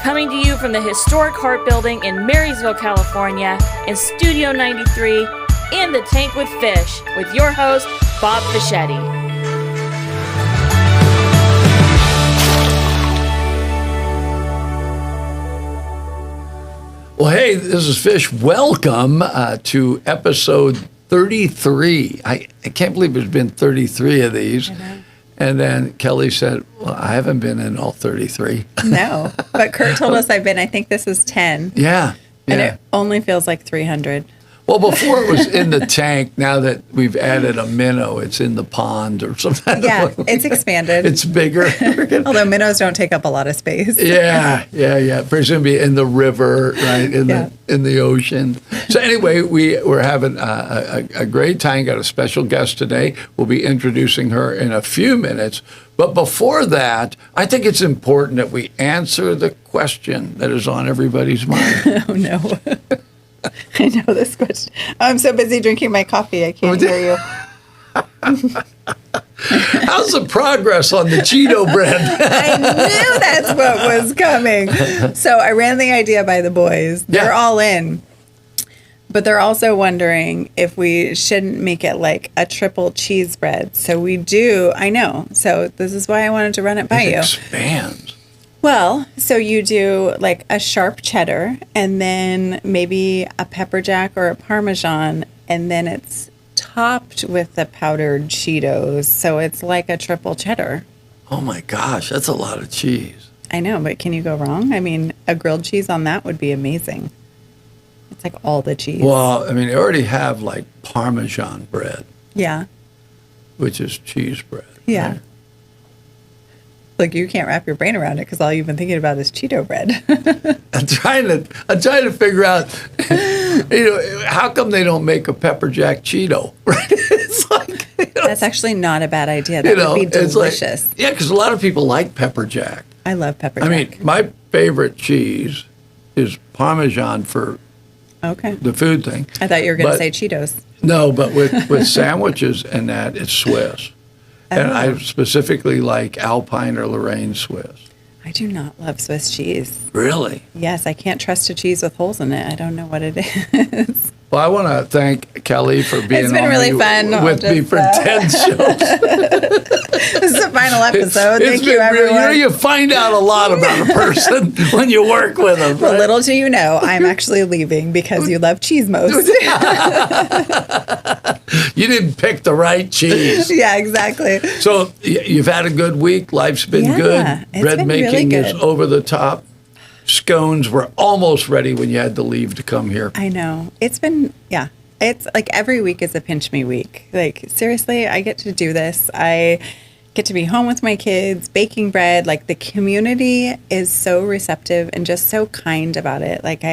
Coming to you from the historic Hart Building in Marysville, California, in Studio 93, in the Tank with Fish, with your host, Bob Fischetti. Well, hey, this is Fish. Welcome to episode 33. I can't believe there's been 33 of these. And then Kelly said, well, I haven't been in all 33. No, but Kurt told us I've been, I think this is 10. Yeah. And it only feels like 300. Well, before it was in the tank. Now that we've added a minnow, it's in the pond or something. Yeah, it's expanded. It's bigger. Although minnows don't take up a lot of space. Yeah. Presumably in the river, right, in the ocean. So anyway, we're having a great time. Got a special guest today. We'll be introducing her in a few minutes. But before that, I think it's important that we answer the question that is on everybody's mind. Oh, no. I know this question. I'm so busy drinking my coffee, I can't hear you. How's the progress on the Cheeto bread? I knew that's what was coming. So I ran the idea by the boys. They're all in. But they're also wondering if we shouldn't make it like a triple cheese bread. So we do. I know. So this is why I wanted to run it by you. Expands. Well, so you do like a sharp cheddar and then maybe a pepper jack or a Parmesan, and then it's topped with the powdered Cheetos. So it's like a triple cheddar. Oh my gosh, that's a lot of cheese. I know, but can you go wrong? I mean, a grilled cheese on that would be amazing. It's like all the cheese. Well, I mean, they already have like Parmesan bread. Yeah. Which is cheese bread. Yeah. Right? Like you can't wrap your brain around it because all you've been thinking about is Cheeto bread. I'm trying to figure out, how come they don't make a pepper jack Cheeto? Right? It's like that's actually not a bad idea. That would be delicious. Like, because a lot of people like pepper jack. I love pepper jack. I mean, my favorite cheese is Parmesan for the food thing. I thought you were going to say Cheetos. No, but with sandwiches and that, it's Swiss. And I specifically like Alpine or Lorraine Swiss. I do not love Swiss cheese. Really? Yes, I can't trust a cheese with holes in it. I don't know what it is. Well, I want to thank Kelly for being it's been on really fun with me for 10 shows. This is the final episode. Thank you, everyone. You find out a lot about a person when you work with them. Well, right? little do you know, I'm actually leaving because you love cheese most. You didn't pick the right cheese. Yeah, exactly. So you've had a good week. Life's been good. Bread making really good. is over the top. Scones were almost ready when you had to leave to come here. I know. It's been, it's like every week is a pinch me week. Like, seriously, I get to do this. I get to be home with my kids, baking bread. Like, the community is so receptive and just so kind about it. Like,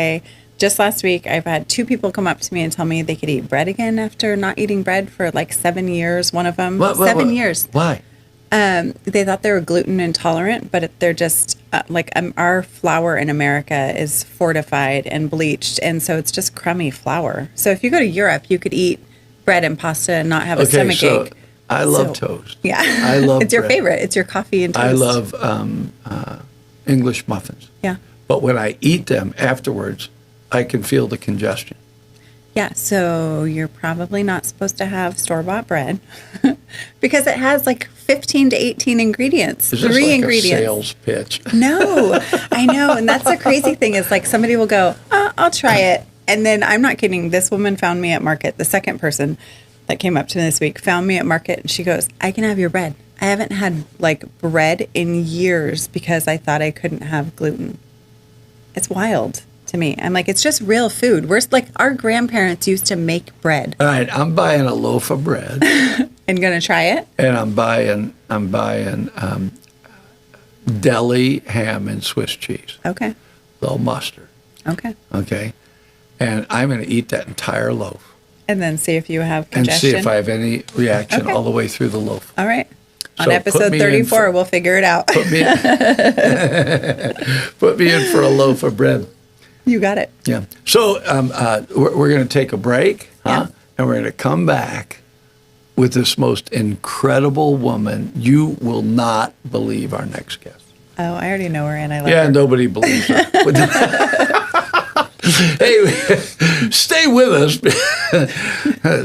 just last week, I've had 2 people come up to me and tell me they could eat bread again after not eating bread for like 7 years. One of them, 7 years. Why? They thought they were gluten intolerant, but they're just our flour in America is fortified and bleached, and so it's just crummy flour. So if you go to Europe, you could eat bread and pasta and not have a stomach ache. I love toast. Yeah, I love. It's your favorite. It's your coffee and toast. I love English muffins. Yeah, but when I eat them afterwards, I can feel the congestion. Yeah, so you're probably not supposed to have store-bought bread because it has like 15 to 18 ingredients. Is this 3 like ingredients. A sales pitch? No, I know. And that's the crazy thing is like somebody will go, I'll try it. And then I'm not kidding. This woman found me at Market. The second person that came up to me this week found me at Market and she goes, I can have your bread. I haven't had like bread in years because I thought I couldn't have gluten. It's wild. To me, I'm like, it's just real food. We're like, our grandparents used to make bread. All right, I'm buying a loaf of bread. And gonna try it. And I'm buying deli ham and Swiss cheese. Okay. Little mustard. Okay. Okay. And I'm going to eat that entire loaf. And then see if you have congestion. And see if I have any reaction all the way through the loaf. All right. On So episode 34, we'll figure it out. Put me in for a loaf of bread. You got it. Yeah. So we're going to take a break, and we're going to come back with this most incredible woman. You will not believe our next guest. Oh, I already know her, and I love Yeah, her. nobody believes her. Hey, stay with us.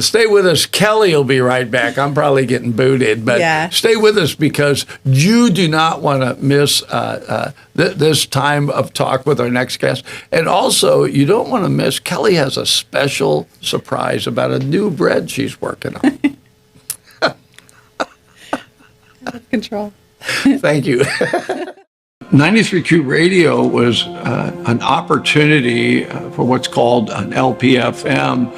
Stay with us. Kelly will be right back. I'm probably getting booted, but stay with us because you do not want to miss this time of talk with our next guest. And also, you don't want to miss, Kelly has a special surprise about a new bread she's working on. Control. Thank you. 93Q Radio was an opportunity for what's called an LPFM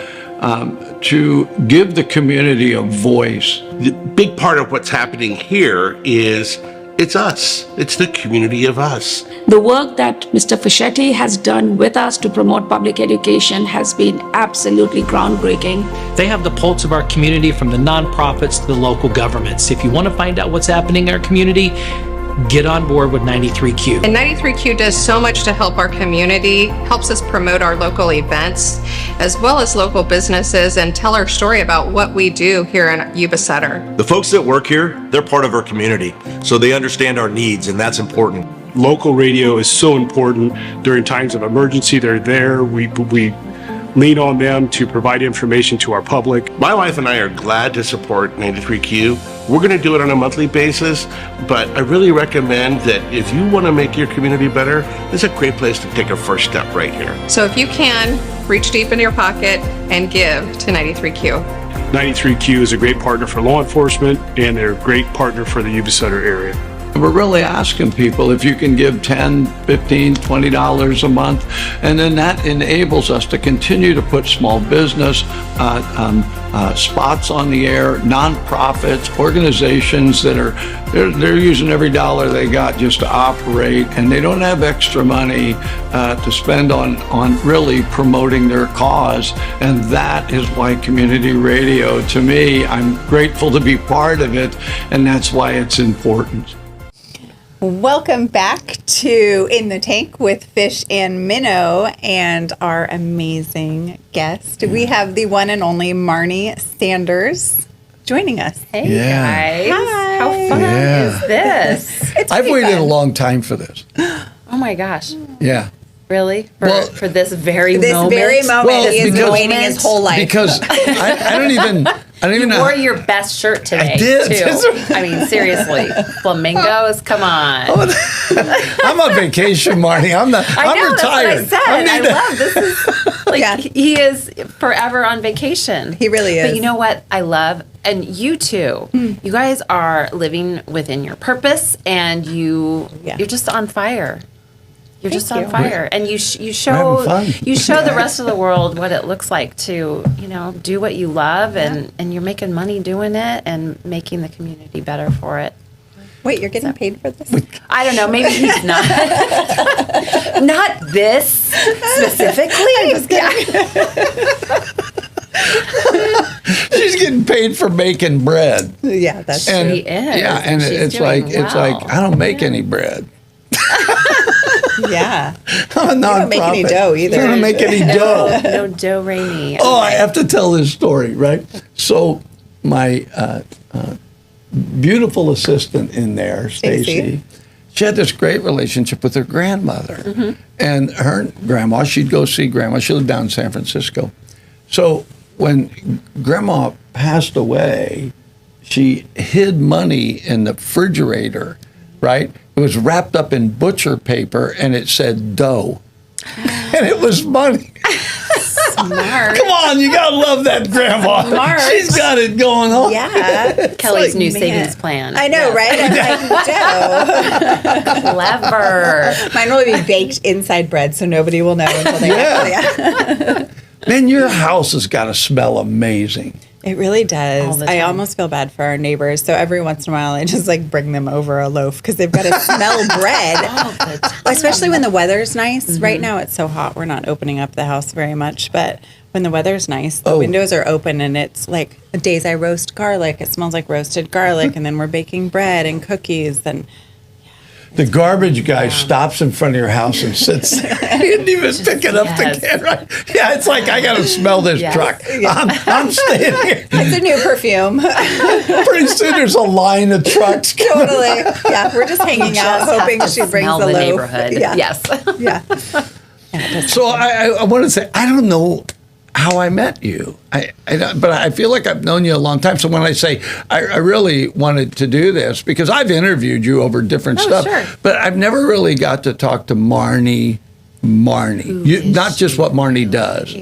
to give the community a voice. The big part of what's happening here is it's us. It's the community of us. The work that Mr. Fischetti has done with us to promote public education has been absolutely groundbreaking. They have the pulse of our community from the nonprofits to the local governments. If you want to find out what's happening in our community, get on board with 93Q. And 93Q does so much to help our community, helps us promote our local events, as well as local businesses, and tell our story about what we do here in Yuba, Sutter. The folks that work here, they're part of our community, so they understand our needs, and that's important. Local radio is so important during times of emergency. They're there. We lean on them to provide information to our public. My wife and I are glad to support 93Q. We're going to do it on a monthly basis, but I really recommend that if you want to make your community better, this is a great place to take a first step right here. So if you can, reach deep into your pocket and give to 93Q. 93Q is a great partner for law enforcement, and they're a great partner for the Yuba Sutter area. We're really asking people if you can give $10, $15, $20 a month, and then that enables us to continue to put small business spots on the air, nonprofits, organizations that are they're using every dollar they got just to operate, and they don't have extra money to spend on really promoting their cause, and that is why community radio, to me, I'm grateful to be part of it, and that's why it's important. Welcome back to In the Tank with Fish and Minnow and our amazing guest. We have the one and only Marni Sanders joining us. Hey guys. Hi. How fun is this? I've waited a long time for this. Oh my gosh. Yeah. Really? For this very This moment? very moment, Well, he has been because- waiting his whole life. Because I don't even You know. wore your best shirt today, I did. too. I mean, seriously. Flamingos, come on. I'm on vacation, Marni. I'm retired. That's what I said. I love this. Is like he is forever on vacation. He really is. But you know what I love? And you too. You guys are living within your purpose, and you're just on fire. You're just on fire, and you show the rest of the world what it looks like to do what you love, and you're making money doing it and making the community better for it. Wait, you're getting paid for this? I don't know. Maybe he's not. Not this specifically. I'm just kidding. She's getting paid for making bread. Yeah, that's And, true. She is. Yeah, and She's it's doing like well. I don't make any bread. Yeah. I'm a nonprofit. You don't make any dough either. I don't make any dough. No dough, Rainey. Oh, I have to tell this story, right? So my beautiful assistant in there, Stacy, she had this great relationship with her grandmother. Mm-hmm. And her grandma, she'd go see grandma. She lived down in San Francisco. So when grandma passed away, she hid money in the refrigerator, right? It was wrapped up in butcher paper, and it said dough. And it was money. Smart. Come on, you gotta love that grandma. Smart. She's got it going on. Yeah. Kelly's like, new man. savings plan. I know, right? I'm like, Clever. mine will be baked inside bread, so nobody will know until they Yeah. Man, your house has got to smell amazing. It really All does. the I time. almost feel bad for our neighbors. So every once in a while, I just bring them over a loaf because they've got to smell bread. All the time. Especially when the weather's nice. Right now, it's so hot. We're not opening up the house very much. But when the weather's nice, the windows are open, and it's like the days I roast garlic. It smells like roasted garlic, and then we're baking bread and cookies. And The garbage guy stops in front of your house and sits there. He didn't even pick it up the can. Right? Yeah, it's like, I got to smell this truck. I'm staying here. It's a new perfume. Pretty soon there's a line of trucks. Totally. Yeah, we're just hanging out, hoping she brings the loaf. Neighborhood. Yeah. Yes. Yeah. So I want to say, I don't know how I met you, but I feel like I've known you a long time. So when I say I really wanted to do this, because I've interviewed you over different stuff, sure. but I've never really got to talk to Marni. Not just what Marni does,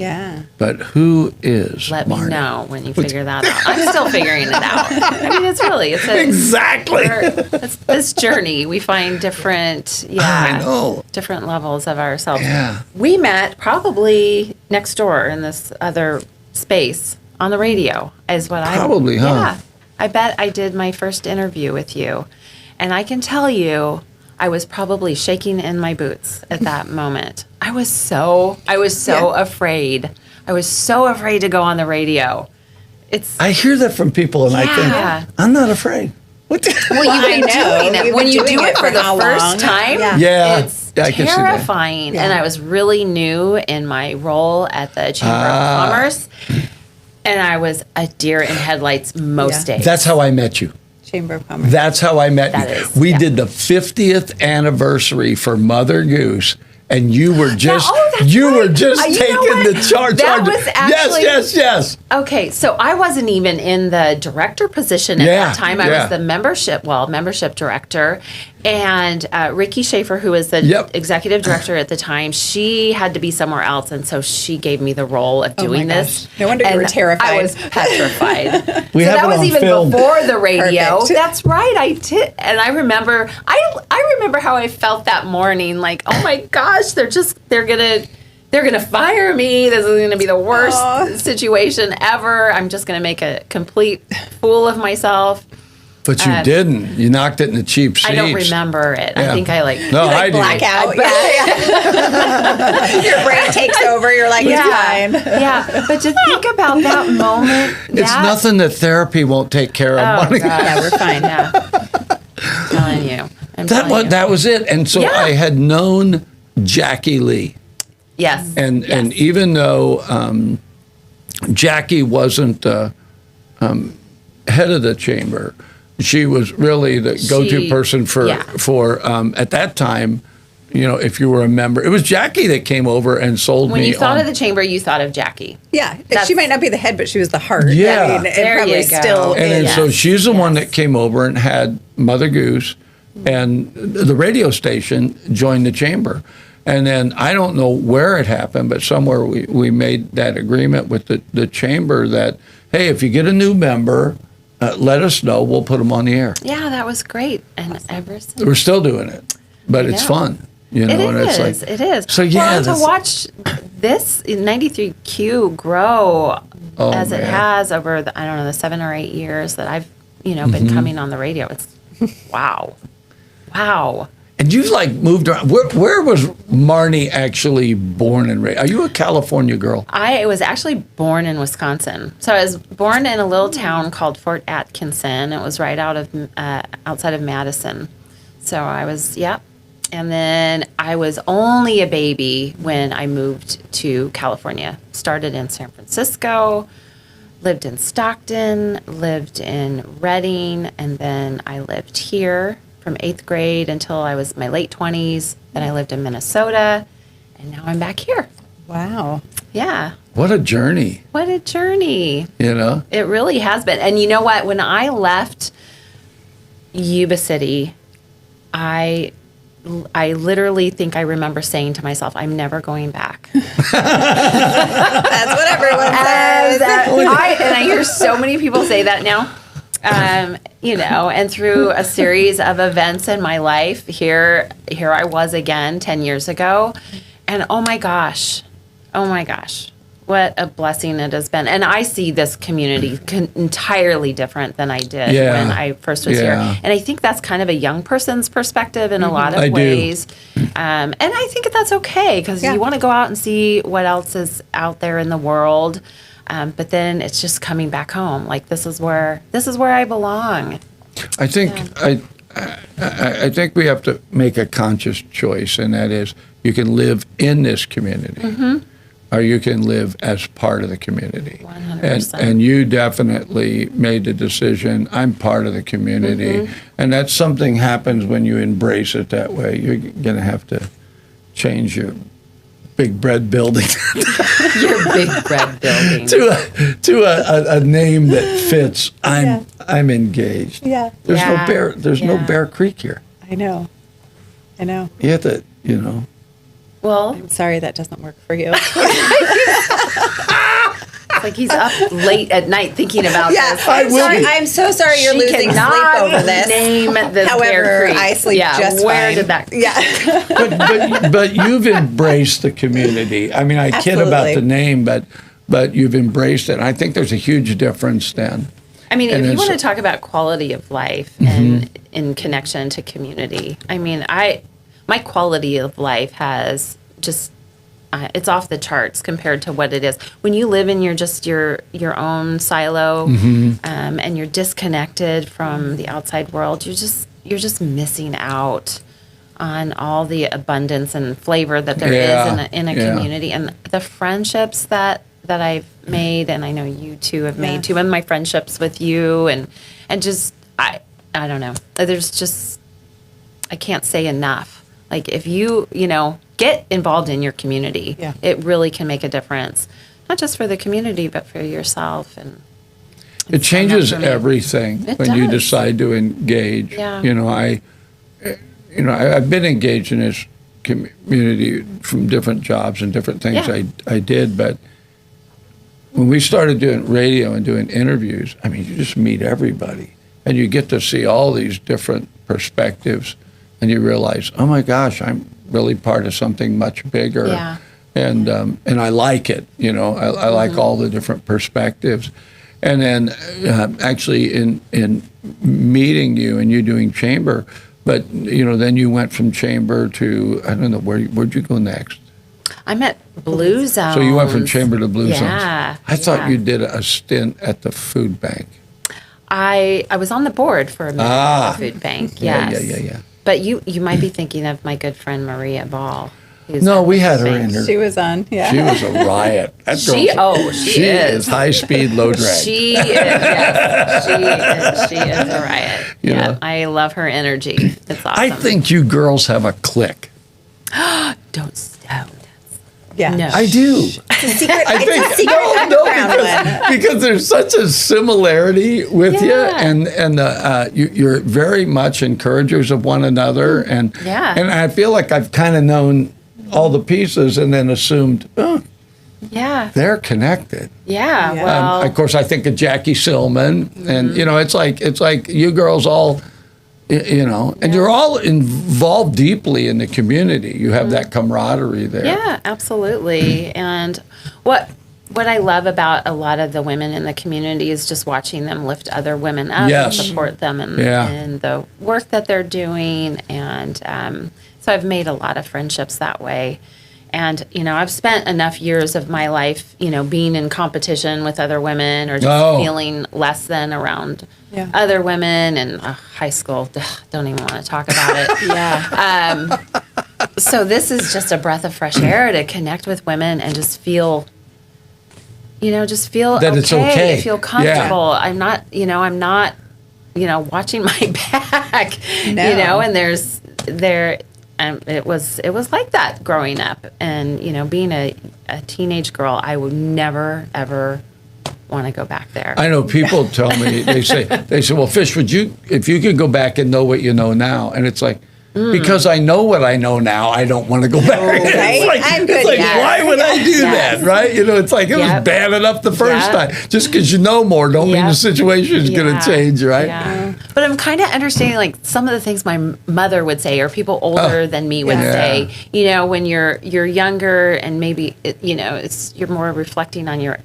but who is Let Marni? me know when you figure that out. I'm still figuring it out. I mean, it's Exactly. It's this journey. We find different, I know. different levels of ourselves. Yeah. We met probably next door in this other space on the radio, is what Probably, huh? Yeah. I bet I did my first interview with you, and I can tell you, I was probably shaking in my boots at that moment. I was so afraid. I was so afraid to go on the radio. I hear that from people, and I think, I'm not afraid. What the? Well, you've been doing it. When you do it for the first time, I it's can see that. terrifying. And I was really new in my role at the Chamber of Commerce, and I was a deer in headlights most days. That's how I met you. Chamber of Commerce. That's how I met you. We did the 50th anniversary for Mother Goose, and you were just taking the charge. That was actually yes. Okay, so I wasn't even in the director position at that time. I was the membership director. And Ricky Schaefer, who was the executive director at the time, she had to be somewhere else, and so she gave me the role of doing this. No wonder you were terrified. I was petrified. That was even film. before the radio. Perfect. That's right, I did. And I remember how I felt that morning. Like, oh my gosh, they're gonna fire me. This is gonna be the worst situation ever. I'm just gonna make a complete fool of myself. But you didn't. You knocked it in the cheap seats. I don't remember it. Yeah. I think I I black do. out. Your brain takes over. You're like, it's fine. Yeah, but to think about that moment, It's nothing that therapy won't take care of. Oh, God. Yeah, we're fine. Yeah. I'm telling you. That was it. And so I had known Jackie Lee. Yes. And even though Jackie wasn't head of the chamber, she was really the go-to person for at that time. You know, if you were a member, it was Jackie that came over and sold me. When you thought of the chamber, you thought of Jackie. Yeah, she might not be the head, but she was the heart. Yeah. I mean, There probably you go. still And is. so she's the one that came over and had Mother Goose, and the radio station joined the chamber. And then I don't know where it happened, but somewhere we made that agreement with the chamber that, hey, if you get a new member, let us know. We'll put them on the air. Yeah, that was great. And ever since. We're still doing it, but it's fun. You know, It is. So yeah, to watch this 93Q grow as it has over the 7 or 8 years that I've been coming on the radio. It's wow. And you've moved around. Where was Marni actually born and raised? Are you a California girl? I was actually born in Wisconsin. So I was born in a little town called Fort Atkinson. It was right outside of Madison. So I was, And then I was only a baby when I moved to California. Started in San Francisco, lived in Stockton, lived in Redding, and then I lived here from 8th grade until I was in my late 20s. Then I lived in Minnesota, and now I'm back here. Wow. Yeah. What a journey. What a journey. You know? It really has been. And you know what? When I left Yuba City, I literally think I remember saying to myself, I'm never going back. That's what everyone says. And I hear so many people say that now. And through a series of events in my life, here I was again 10 years ago. And oh my gosh, what a blessing it has been. And I see this community entirely different than I did when I first was here. And I think that's kind of a young person's perspective in a lot of ways. And I think that's okay, because you want to go out and see what else is out there in the world. But then it's just coming back home. Like, this is where I belong. I think I think we have to make a conscious choice, and that is you can live in this community, or you can live as part of the community. 100%. And you definitely made the decision, I'm part of the community. And that something happens when you embrace it that way. You're going to have to change your big bread building Your big bread building. to a name that fits. I'm engaged. Yeah. There's no Bear Creek here. I know. You have to, Well, I'm sorry that doesn't work for you. it's like he's up late at night thinking about this. I'm so sorry you're She losing sleep cannot over this. name this However, Bear Creek. I sleep just where fine. did that? Yeah. but you've embraced the community. I mean, I kid about Absolutely. the name, but you've embraced it. And I think there's a huge difference then. I mean, And if you it's- want to talk about quality of life and in connection to community, I mean, my quality of life has just it's off the charts compared to what it is when you live in your own silo, and you're disconnected from the outside world. You're just missing out on all the abundance and flavor that there is in a community, and the friendships that I've made, and I know you two have made too, and my friendships with you, and just I don't know. There's just I can't say enough. Like if you get involved in your community, it really can make a difference, not just for the community but for yourself. And it changes for me. everything It when you does. decide to engage. Yeah. I've been engaged in this community from different jobs and different things I did, but when we started doing radio and doing interviews, I mean, you just meet everybody and you get to see all these different perspectives, and you realize, oh my gosh, I'm really part of something much bigger. Yeah. And I like it, I like all the different perspectives. And then actually in meeting you and you doing chamber, but then you went from chamber to, I don't know, where'd you go next? I'm at Blue Zones. So you went from chamber to Blue Zones. Yeah. I thought you did a stint at the food bank. I was on the board for a minute at the food bank. Yes. Yeah. But you might be thinking of my good friend Maria Ball. No, we had her in her. She was on. Yeah. She was a riot. That She is high speed, low drag. She is. Yes, she is a riot. Yeah. I love her energy. It's awesome. I think you girls have a clique. Don't stone. Yeah. No. I do. It's a secret. I think it's a secret underground one. because there's such a similarity with you, and you're very much encouragers of one another, and I feel like I've kind of known all the pieces and then assumed, they're connected. Yeah. Well, Of course, I think of Jackie Silman, and it's like you girls all. And you're all involved deeply in the community. You have that camaraderie there. Yeah, absolutely. And what I love about a lot of the women in the community is just watching them lift other women up and support them in the work that they're doing. And so I've made a lot of friendships that way. And, I've spent enough years of my life, being in competition with other women or just feeling less than around other women. And high school, don't even want to talk about it. So this is just a breath of fresh air to connect with women and just feel, that it's okay. Feel comfortable. I'm not, watching my back, and it was like that growing up, and being a teenage girl, I would never ever want to go back there. I know people tell me they say, well, Fish, if you could go back and know what you know now, and it's like. Because I know what I know now, I don't want to go back. Right? I'm good. It's like, why would I do that, right? It's like it was bad enough the first time. Just because you know more don't mean the situation is going to change, right? Yeah. But I'm kind of understanding like some of the things my mother would say or people older than me would say. When you're younger and maybe you're more reflecting on your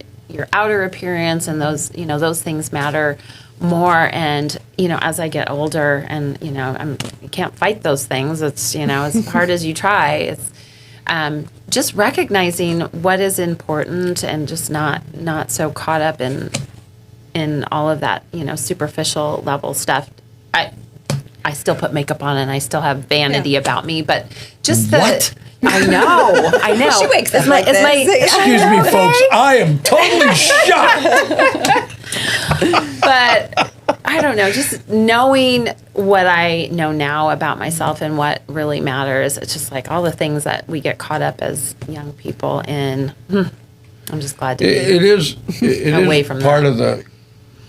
outer appearance, and those those things matter more. And as I get older, and you can't fight those things. It's as hard as you try. It's just recognizing what is important and just not so caught up in all of that superficial level stuff. I still put makeup on and I still have vanity about me, but just the. What? I know. She wakes up like this. Excuse me, folks. I am totally shocked. But I don't know, just knowing what I know now about myself and what really matters. It's just like all the things that we get caught up as young people in. I'm just glad to be It is away from part that. of the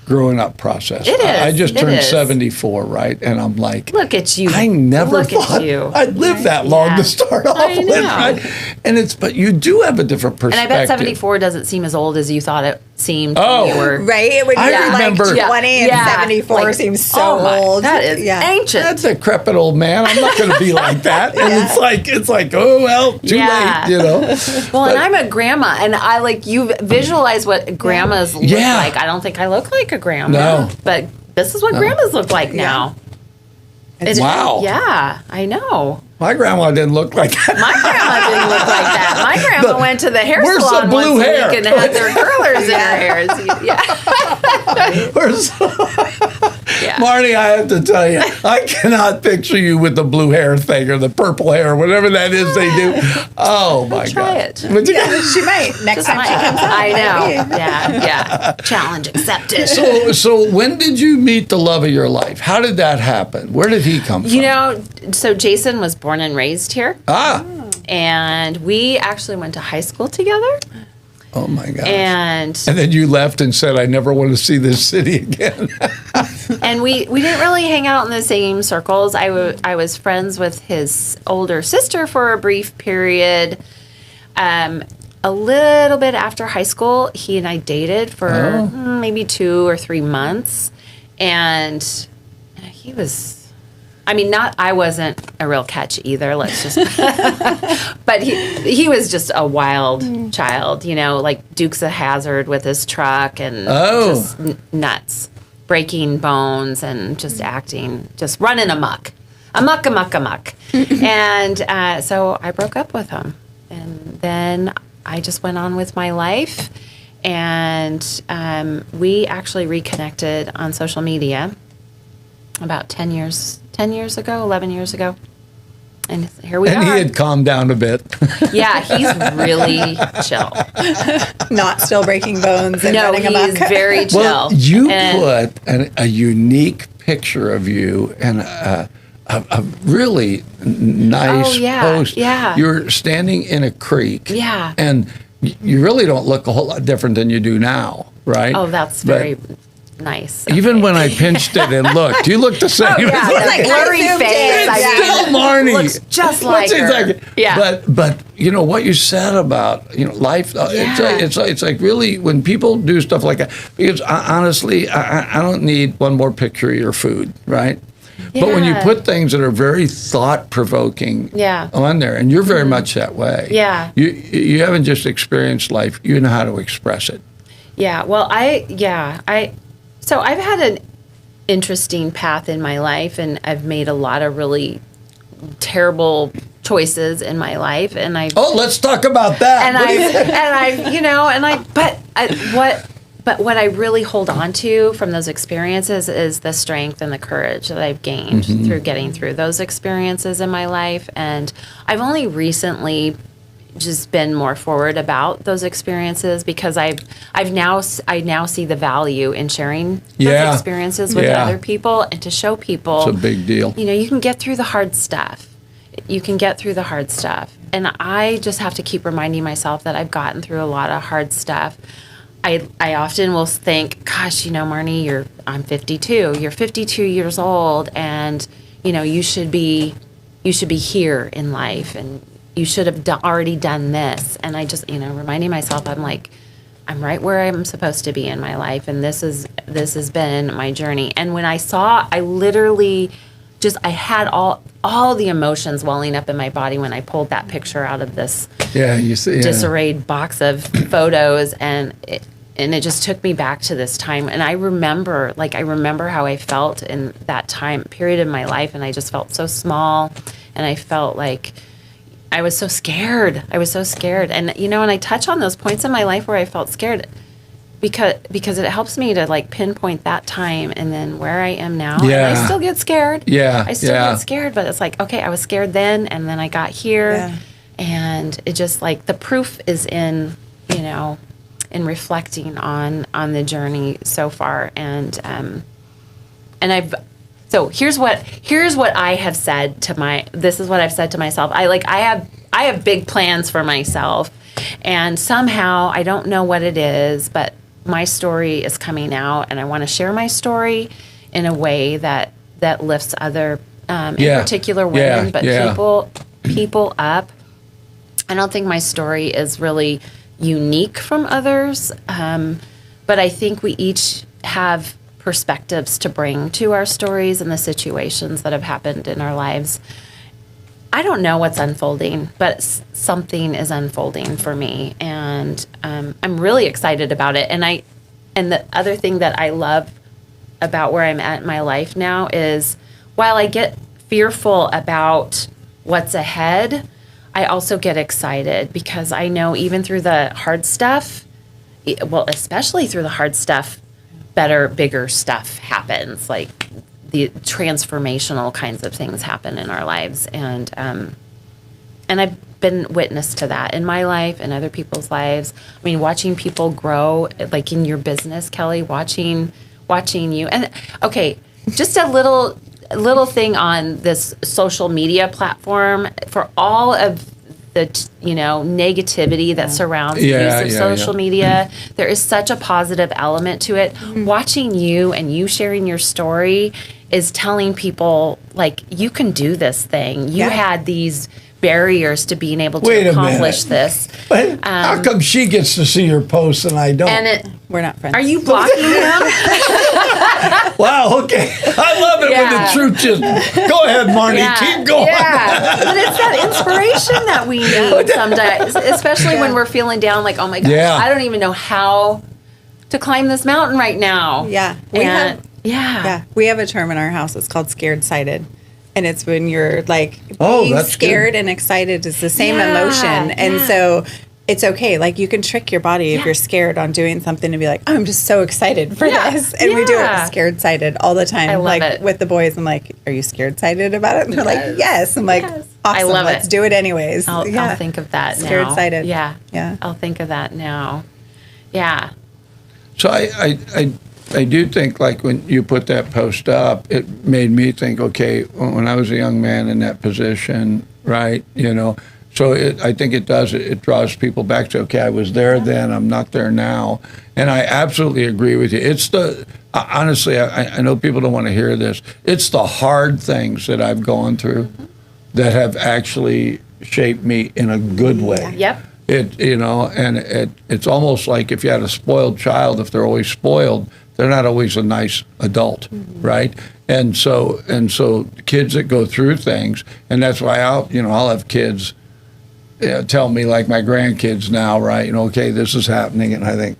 growing up process. It is. I just It turned is. 74, right? And I'm like, Look at you. I never Look thought at you. I'd live that long Yeah. to start off I with, know. right? And but you do have a different And perspective. I bet 74 doesn't seem as old as you thought it seemed Oh. when you were. Right? When I you're remember- like 20 and 74 Like, seems so oh my, old. That is ancient. That's a decrepit old man. I'm not going to be like that. And it's like, oh well, too Yeah. late, you know. Well, But- and I'm a grandma, and I like you visualize what grandmas look Yeah. like. I don't think I look like a grandma. No. But this is what grandmas look like now. Wow. Yeah, I know. My grandma didn't look like that. My grandma didn't look like that. My grandma went to the hair Where's the salon blue once hair? a week and had their curlers in her hair. Yeah. Where's- Yeah. Marni, I have to tell you, I cannot picture you with the blue hair thing or the purple hair, whatever that is they do. Oh my Try God. it. But you Yeah, she might next time she comes out. I know. Yeah. Challenge accepted. So when did you meet the love of your life? How did that happen? Where did he come from? You know, so Jason was born and raised here, and we actually went to high school together. Oh my God. And then you left and said, I never want to see this city again. and we didn't really hang out in the same circles. I was friends with his older sister for a brief period. A little bit after high school, he and I dated for maybe 2 or 3 months, and he was. I mean, I wasn't a real catch either. Let's just, but he was just a wild child, you know, like Dukes of Hazzard with his truck and just nuts, breaking bones and just acting, just running amok. And so I broke up with him, and then I just went on with my life, and we actually reconnected on social media about 10 years ago, 11 years ago. And here we are. And he had calmed down a bit. Yeah, he's really chill. Not still breaking bones and No, running amok. he's very chill. Well, you And- put a unique picture of you and a really nice post. Yeah. You're standing in a creek. Yeah. And you really don't look a whole lot different than you do now, right? Oh, that's But very nice. even when I pinched it and looked, you look the same. Oh, yeah, It's like blurry I zoomed face. in. I Yeah. mean, still Marni. looks just like her. Yeah. But you know what you said about life. It's like really when people do stuff like that. Because honestly, I don't need one more picture of your food, right? But when you Yeah. put things that are very thought provoking on there, and you're very much that way. Yeah. You haven't just experienced life. You know how to express it. Yeah. Well, so I've had an interesting path in my life, and I've made a lot of really terrible choices in my life, and let's talk about that. But what I really hold on to from those experiences is the strength and the courage that I've gained through getting through those experiences in my life. And I've only recently just been more forward about those experiences because I now see the value in sharing those experiences with other people and to show people It's a big deal. You know, you can get through the hard stuff. And I just have to keep reminding myself that I've gotten through a lot of hard stuff. I often will think, gosh, Marni, I'm 52. You're 52 years old, and you should be here in life, and you should have already done this. And I just, reminding myself, I'm right where I'm supposed to be in my life, and this has been my journey. And when I literally I had all the emotions welling up in my body when I pulled that picture out of this disarrayed box of photos, and it just took me back to this time. And I remember how I felt in that time period in my life, and I just felt so small, and I felt like I was so scared. And and I touch on those points in my life where I felt scared because it helps me to like pinpoint that time and then where I am now. Yeah. And I still get scared. Yeah. I still get scared, but it's like, okay, I was scared then, and then I got here. Yeah. And it just like the proof is in, in reflecting on the journey so far. And so here's what I have said this is what I've said to myself. I have big plans for myself, and somehow I don't know what it is, but my story is coming out, and I want to share my story in a way that lifts other, in particular women, but people up. I don't think my story is really unique from others, but I think we each have perspectives to bring to our stories and the situations that have happened in our lives. I don't know what's unfolding, but something is unfolding for me, and I'm really excited about it. And the other thing that I love about where I'm at in my life now is, while I get fearful about what's ahead, I also get excited because I know even through the hard stuff, especially through the hard stuff, better, bigger stuff happens. Like the transformational kinds of things happen in our lives. And I've been witness to that in my life and other people's lives. I mean, watching people grow, like in your business, Kelly, watching you. And okay, just a little thing on this social media platform, for all of the negativity that surrounds the use of social media, there is such a positive element to it. Watching you and you sharing your story is telling people, like, you can do this thing. You had these barriers to being able to accomplish this. But how come she gets to see your posts and I don't? And we're not friends. Are you blocking him? Wow, okay. I love it when the truth just, go ahead, Marni, keep going. Yeah, but it's that inspiration that we need sometimes, especially when we're feeling down, like, oh my gosh, I don't even know how to climb this mountain right now. Yeah. We have a term in our house. It's called scared sighted. And it's when you're like being scared and excited is the same emotion. And so it's okay. Like, you can trick your body if you're scared on doing something to be like, oh, I'm just so excited for this. And we do it scared sighted all the time. I love it. With the boys, I'm like, are you scared sighted about it? And they're like, yes. I'm like, awesome. I love Let's do it anyways. I'll think of that now. Scared sighted. Yeah. Yeah. I'll think of that now. Yeah. So I do think, like, when you put that post up, it made me think, okay, when I was a young man in that position, right, so I think it draws people back to, okay, I was there then, I'm not there now. And I absolutely agree with you. It's honestly, I know people don't want to hear this, it's the hard things that I've gone through that have actually shaped me in a good way. Yep. It's almost like if you had a spoiled child, if they're always spoiled, they're not always a nice adult, right? And so kids that go through things, and that's why I'll have kids tell me, like my grandkids now, right? Okay, this is happening, and I think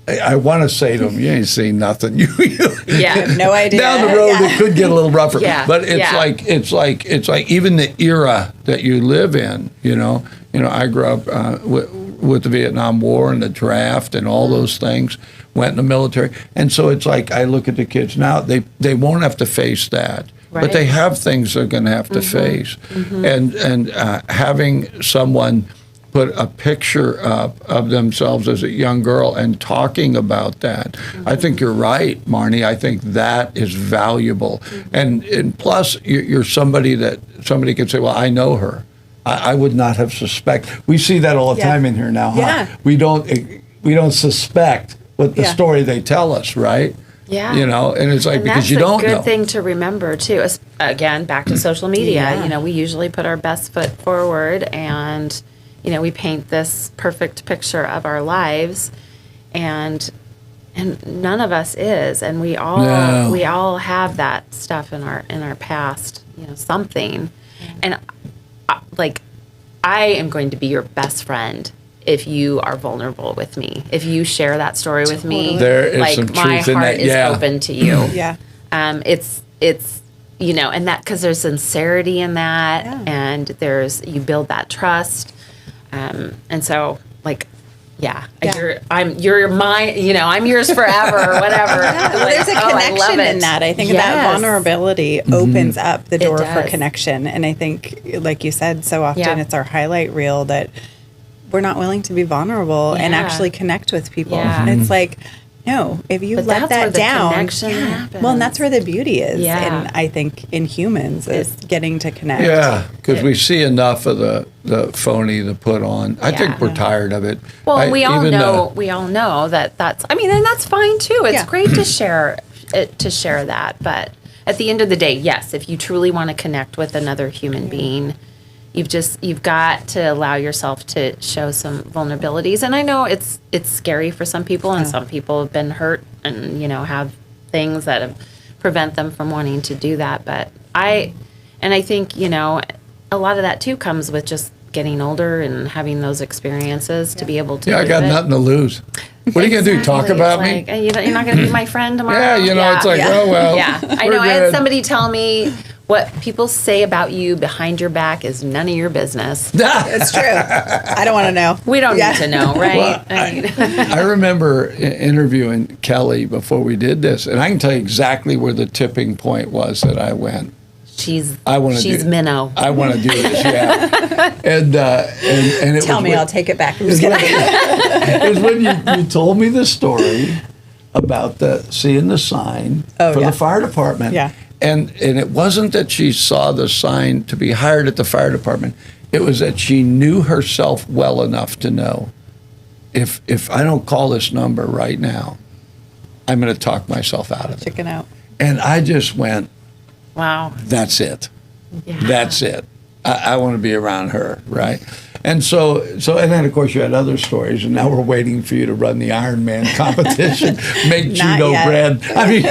I want to say to them, you ain't seen nothing. You have no idea. Down the road, it could get a little rougher. But it's like even the era that you live in. I grew up with the Vietnam War and the draft and all those things. Went in the military, and so it's like I look at the kids now. They won't have to face that, but they have things they're going to have to face. And having someone put a picture up of themselves as a young girl and talking about that, I think you're right, Marni. I think that is valuable, and plus you're somebody that somebody can say, well, I know her. I would not have suspected. We see that all the time in here now. Huh? We don't suspect what the story they tell us, right? Yeah. And it's like, because you don't know. That's a good thing to remember, too. Again, back to social media. We usually put our best foot forward, and, we paint this perfect picture of our lives, and none of us is. And we all have that stuff in our past, something. And, I am going to be your best friend if you are vulnerable with me, if you share that story with me. There is some my truth in heart that. is open to you. It's and that, because there's sincerity in that, and you build that trust, and so Yeah. You're mine, I'm yours forever or whatever. Well, there's a connection in that. I think that vulnerability opens up the door for connection. And I think, like you said, so often it's our highlight reel that we're not willing to be vulnerable and actually connect with people. And it's like, no, if you let that down, well, and that's where the beauty is. And I think in humans is getting to connect. Yeah, because we see enough of the phony, the put on. I think we're tired of it. Well, we all know that's. I mean, and that's fine too. It's great to share that, but at the end of the day, yes, if you truly want to connect with another human being, you've got to allow yourself to show some vulnerabilities. And I know it's scary for some people, and some people have been hurt and have things that prevent them from wanting to do that. But I think a lot of that too comes with just getting older and having those experiences to be able to. Yeah, I got nothing to lose. What are you going to do? Talk about me? You're not going to be my friend tomorrow? Yeah, it's like, oh, well. Yeah, I know. I had somebody tell me, what people say about you behind your back is none of your business. It's true. I don't want to know. We don't need to know, right? Well, I remember interviewing Kelly before we did this, and I can tell you exactly where the tipping point was that I went. She's minnow. I want to do this, and it tell me, I'll take it back. I'm just kidding. It was when you told me the story about seeing the sign for the fire department. Yeah. And it wasn't that she saw the sign to be hired at the fire department. It was that she knew herself well enough to know, if I don't call this number right now, I'm going to talk myself out of it. Chicken out. And I just went, wow. That's it. Yeah. That's it. I want to be around her, right? And so, and then of course you had other stories, and now we're waiting for you to run the Ironman competition, make judo bread. I mean,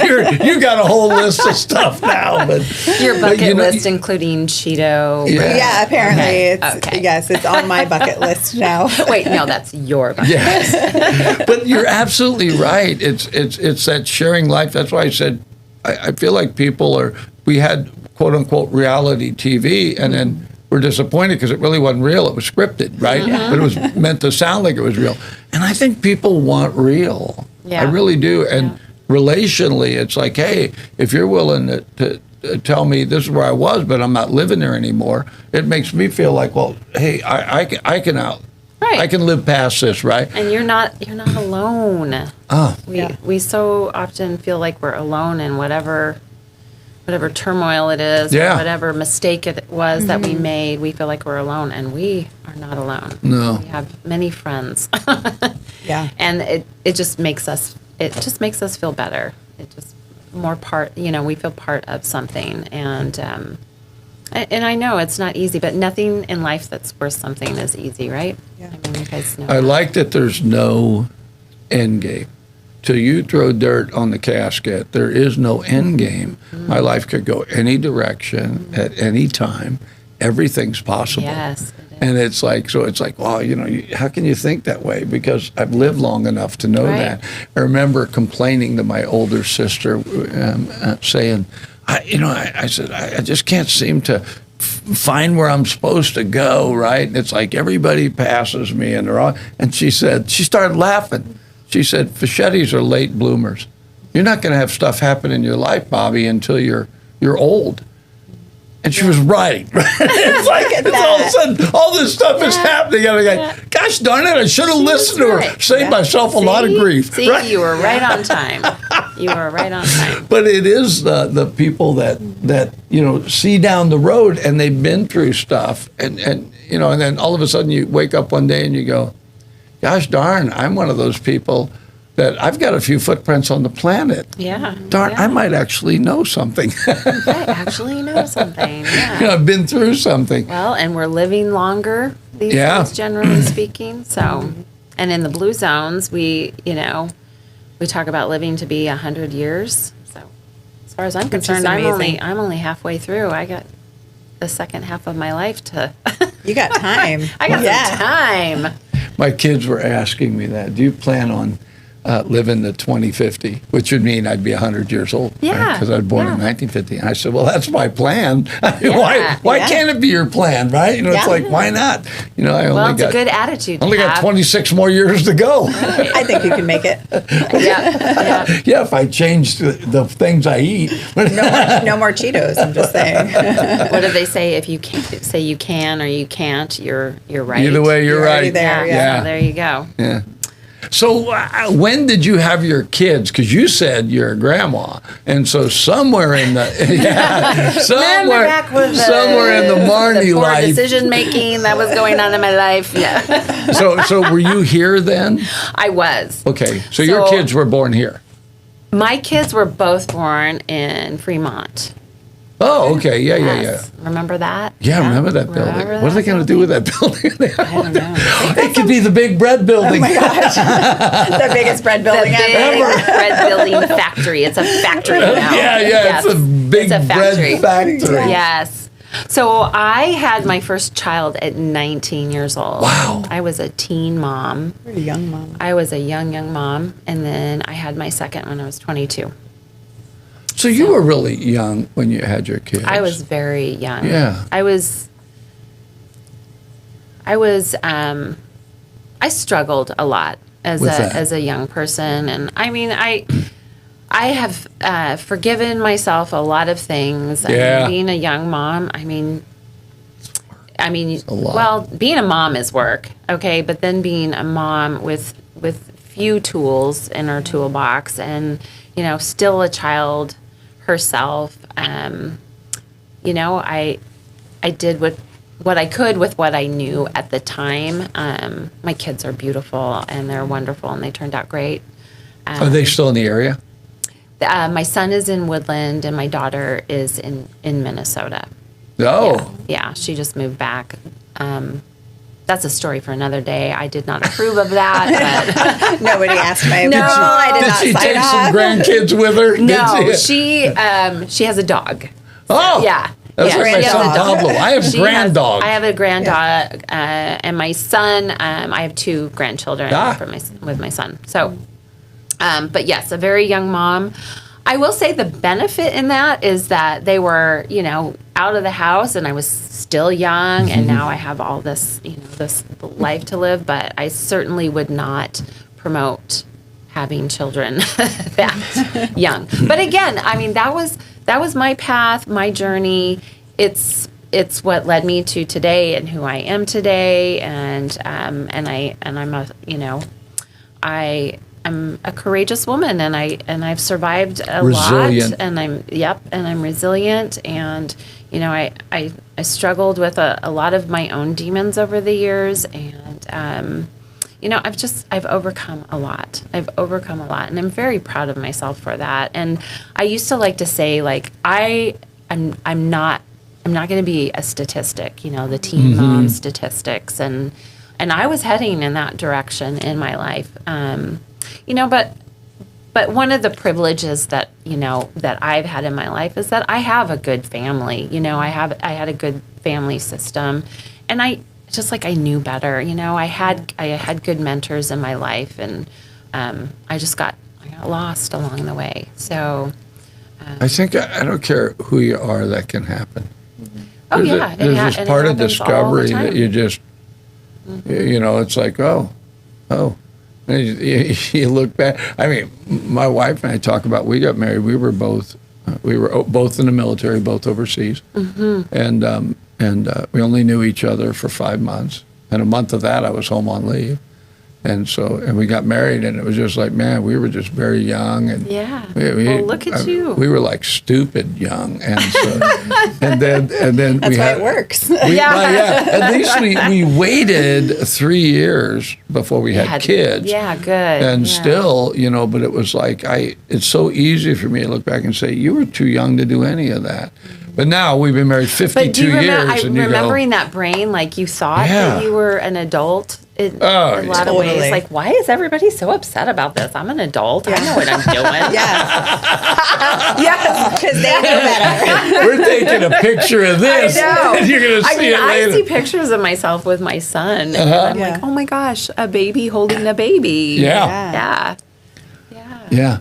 you got a whole list of stuff now, but your bucket list including Cheeto. Yeah, apparently it's on my bucket list now. Wait, no, that's your bucket list. But you're absolutely right. It's that sharing life. That's why I said I feel like we had quote unquote reality TV, and then we're disappointed because it really wasn't real. It was scripted, right? But it was meant to sound like it was real. And I think people want real. Yeah. I really do. And relationally, it's like, hey, if you're willing to tell me this is where I was, but I'm not living there anymore, it makes me feel like, well, hey, I can I can live past this, right? And you're not alone. We so often feel like we're alone in whatever turmoil it is, or whatever mistake it was that we made, we feel like we're alone, and we are not alone. No. We have many friends. And it just makes us feel better. It just more part, we feel part of something, and I know it's not easy, but nothing in life that's worth something is easy, right? Yeah. I mean, you guys know. I like that there's no end game. Till you throw dirt on the casket, there is no end game. My life could go any direction at any time. Everything's possible. Yes. And it's like, wow, how can you think that way? Because I've lived long enough to know that. I remember complaining to my older sister, saying, I said, I just can't seem to find where I'm supposed to go, right? And it's like everybody passes me, and she started laughing. She said, Fichettis are late bloomers. You're not going to have stuff happen in your life, Bobby, until you're old. And she was right. It's like all of a sudden, all this stuff is happening. And I'm like, gosh darn it, I should have listened to her. Saved myself a lot of grief. See, you were right on time. You were right on time. But it is the people that see down the road, and they've been through stuff. And then all of a sudden you wake up one day and you go, gosh darn, I'm one of those people that I've got a few footprints on the planet. Yeah. Darn, I might actually know something. Yeah. I've been through something. Well, and we're living longer these days, generally speaking. So, and in the blue zones, we talk about living to be 100 years. So, as far as I'm concerned, I'm only halfway through. I got the second half of my life to. You got time. I got some time. My kids were asking me that. Do you plan on live into 2050, which would mean I'd be 100 years old. Yeah. Because I was born in 1950. And I said, well, that's my plan. I mean, Yeah. why can't it be your plan, right? You know, it's like, why not? You know, I only it's a good attitude. only got 26 more years to go. I think you can make it. Yeah. Yeah, if I change the things I eat. No more Cheetos. I'm just saying. What do they say? If you can't say you can or you can't, you're right. Either way, you're already right. there. Yeah. There you go. Yeah. So when did you have your kids? Because you said you're a grandma, and so somewhere in the somewhere in the Marni poor life, decision making that was going on in my life. Yeah. So were you here then? I was. Okay, so your kids were born here. My kids were both born in Fremont. Oh, okay, yeah. Remember that? Yeah, remember that building. Remember What are they going to do with that building? I don't know. It could be the big bread building. Oh my gosh. The biggest bread building ever. Bread building factory. It's a factory now. Yeah, Yes. it's a big bread factory. Yes. So I had my first child at 19 years old. Wow. I was a teen mom. Pretty young mom. I was a young mom. And then I had my second when I was 22. So you were really young when you had your kids. I was very young. Yeah. I struggled a lot as With that. as a young person, and I mean, I have forgiven myself a lot of things. I Yeah. mean, being a young mom, I mean, a lot. well, being a mom is work, okay, but then being a mom with few tools in her toolbox, and still a child herself. I did what I could with what I knew at the time. My kids are beautiful and they're wonderful and they turned out great. Are they still in the area? My son is in Woodland and my daughter is in Minnesota. Oh. Yeah, she just moved back. That's a story for another day. I did not approve of that. But Nobody asked my opinion. No, I did Did not she sign take off. some grandkids with her? no, Did she? she has a dog. Oh. Yeah. That's yeah, like my she has son a dog. Pablo. I have grand dogs. I have a grand dog, and my son. I have two grandchildren with my son. So, but yes, a very young mom. I will say the benefit in that is that they were, out of the house, and I was still young, and now I have all this, this life to live. But I certainly would not promote having children that young. But again, I mean, that was my path, my journey. It's what led me to today and who I am today, and I'm a courageous woman, and I've survived a Resilient. lot, and I'm resilient, and I struggled with a lot of my own demons over the years, and I've overcome a lot. And I'm very proud of myself for that. And I used to like to say, like, I'm not going to be a statistic, the teen mom statistics, and I was heading in that direction in my life. But one of the privileges that that I've had in my life is that I have a good family. I had a good family system, and I knew better. I had good mentors in my life, and I got lost along the way. So I think I don't care who you are, that can happen. Oh yeah, There's this part of discovery that you just, it's like, oh. And you look back. I mean, my wife and I talk about, we got married. We were both in the military, both overseas, and we only knew each other for 5 months. And a month of that, I was home on leave. And we got married, and it was just like, man, we were just very young, and well, look at you. We were like stupid young, and so, and then That's we why had, it works. At least we waited 3 years before we had kids. Yeah, good. And still, but it was like it's so easy for me to look back and say, you were too young to do any of that. But now we've been married 52 years, and you remembering that brain, like you thought that you were an adult. In a lot of Totally. ways, like, why is everybody so upset about this? I'm an adult. I know what I'm doing. Yes, because they know better. We're taking a picture of this, I know. and you're going to see it later. I see pictures of myself with my son, and I'm like, oh my gosh, a baby holding a baby. Yeah. Yeah. Yeah.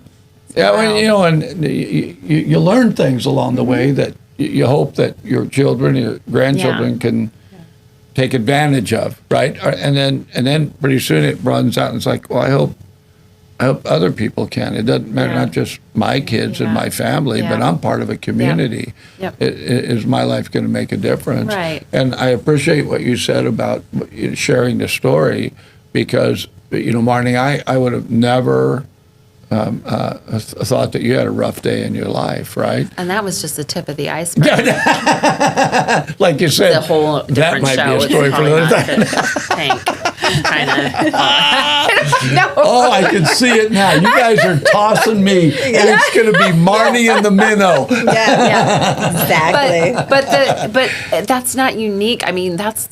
Yeah, well, and you learn things along the way that you hope that your children, your grandchildren can take advantage of, right? And then pretty soon it runs out and it's like, well, I hope other people can. It doesn't matter, not just my kids and my family, but I'm part of a community. Is my life going to make a difference? Right. And I appreciate what you said about sharing the story because, Marni, I would have never thought that you had a rough day in your life, right? And that was just the tip of the iceberg. Like you said, the whole that different might show. be a story for another time. Tank, kind of. No. Oh, I can see it now. You guys are tossing me, and it's going to be Marni and the Minnow. Yeah, exactly. But that's not unique. I mean, that's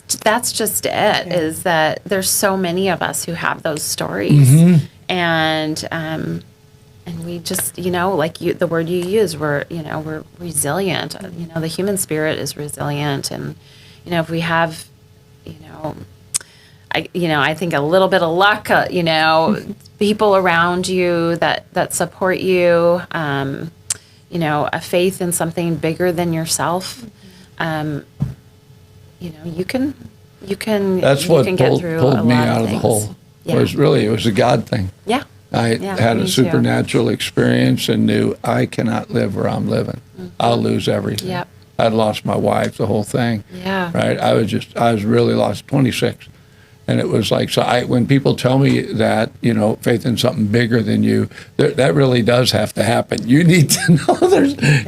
just it. Is that there's so many of us who have those stories, and we just, like the word you use, we're resilient. The human spirit is resilient, and if we have, I think a little bit of luck, people around you that support you, a faith in something bigger than yourself, you can. That's what get through pulled me lot out of the hole. Yeah. It was a God thing. Yeah. I had a supernatural experience and knew I cannot live where I'm living. I'll lose everything. Yep. I'd lost my wife, the whole thing. Yeah. Right. I was really lost. 26. And it was like, when people tell me that, faith in something bigger than you, that really does have to happen. You need to know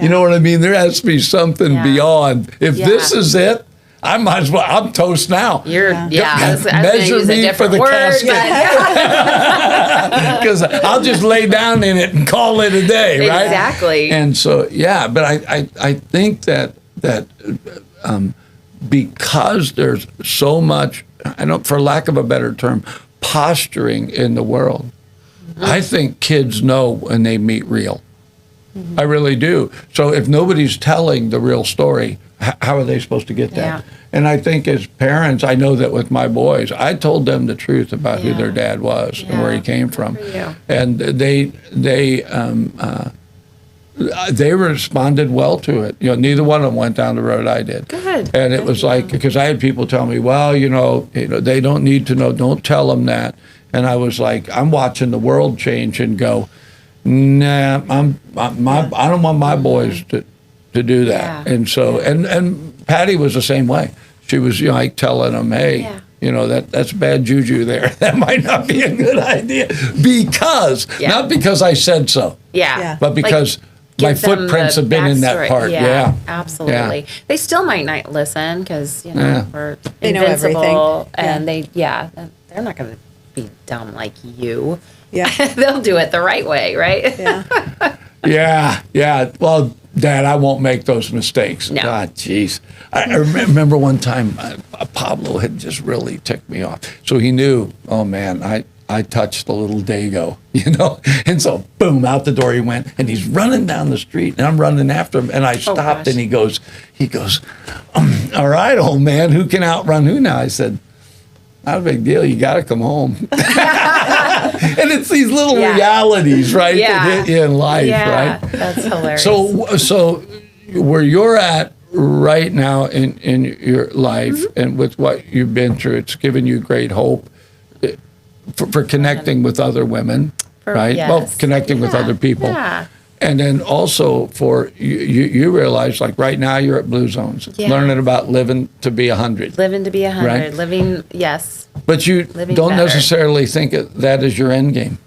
you know what I mean? There has to be something beyond. If this is it, I might as well, I'm toast now. Measure me for the casket. Because I'll just lay down in it and call it a day, right? Exactly. And so, but I think that because there's so much, for lack of a better term, posturing in the world, I think kids know when they meet real. I really do. So if nobody's telling the real story, how are they supposed to get that? Yeah. And I think as parents, I know that with my boys, I told them the truth about who their dad was and where he came from. And they responded well to it. Neither one of them went down the road I did. Good. And it was like, because I had people tell me, well, they don't need to know. Don't tell them that. And I was like, I'm watching the world change and go, nah, I don't want my boys to do that. Yeah. And so, and Patty was the same way. She was like telling them, hey, that's bad juju there. That might not be a good idea not because I said so. Yeah. But because my footprints have been in that part. Yeah. Absolutely. Yeah. They still might not listen because, we're they know invincible and they're not going to be dumb like you. Yeah. They'll do it the right way, right? Yeah. Yeah. Well, Dad, I won't make those mistakes. No. God, jeez. I remember one time Pablo had just really ticked me off. So he knew, oh man, I touched the little Dago, And so, boom, out the door he went. And he's running down the street, and I'm running after him. And I stopped, and he goes, all right, old man, who can outrun who now? I said, not a big deal. You got to come home. And it's these little realities, right, that hit you in life, right? That's hilarious. So where you're at right now in your life and with what you've been through, it's given you great hope for connecting with other women, right? Yes. Well, connecting with other people. Yeah. And then also for you realize, like right now you're at Blue Zones, learning about living to be 100. Living to be 100, right? living, yes. But you don't necessarily think that is your end game.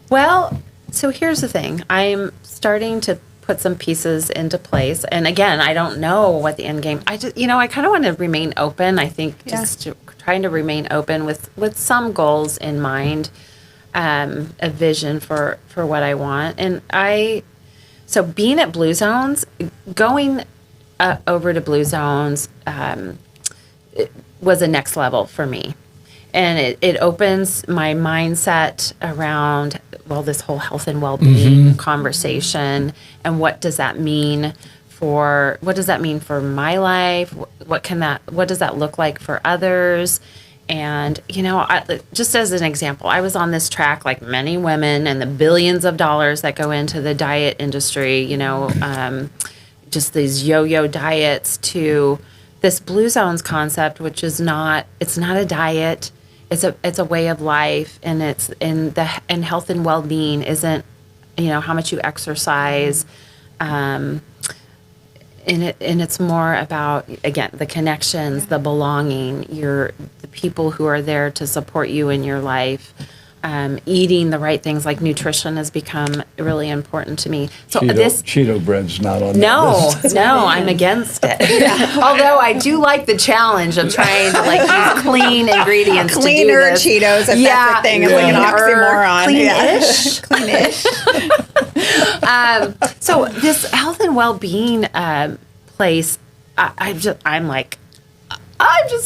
Well, so here's the thing. I'm starting to put some pieces into place. And again, I don't know what the end game, I just, I kind of want to remain open. I think just trying to remain open with some goals in mind. A vision for what I want. And so being at Blue Zones, going over to Blue Zones it was a next level for me. And it opens my mindset around, this whole health and well-being conversation. And what does that mean for my life? What does that look like for others? And, just as an example, I was on this track like many women and the billions of dollars that go into the diet industry, just these yo-yo diets, to this Blue Zones concept, which is it's not a diet. It's a way of life, and it's and health and well-being isn't, how much you exercise. And it's more about, again, the connections, the belonging, the people who are there to support you in your life. Eating the right things, like nutrition has become really important to me. So Cheeto bread's not on that list. No, I'm against it. Although I do like the challenge of trying to use clean ingredients Cleaner to do this. Cheetos, if that's a thing. It's like an oxymoron. Clean-ish. Clean-ish. So this health and well-being place, I'm just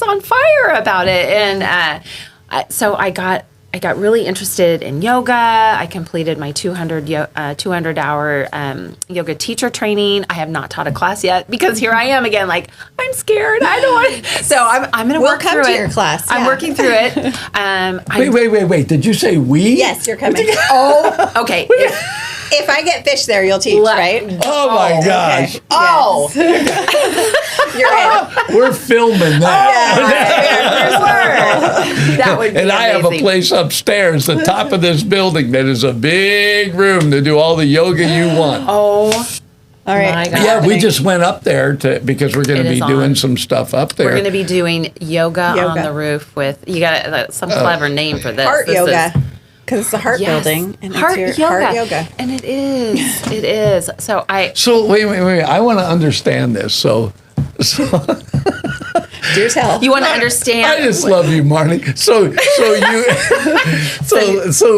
on fire about it, and so I got really interested in yoga. I completed my 200-hour yoga teacher training. I have not taught a class yet because here I am again, I'm scared. I don't want. So I'm going to work through it. We'll come to your class. I'm working through it. Wait. Did you say we? Yes, you're coming. Oh, okay. If I get Fish there, you'll teach, right? Oh my gosh. Okay. Oh. You're in. We're filming that. That would be And I amazing. have a place upstairs, the top of this building, that is a big room to do all the yoga you want. Oh, all right. my God. Yeah, we just went up there because we're going to be doing some stuff up there. We're going to be doing yoga on the roof with, you got some clever name for this. Heart yoga. Because it's a heart building. And heart it's your yoga. Heart yoga. And it is. It is. So wait. I want to understand this. So do tell. you want to understand. I just love you, Marni. So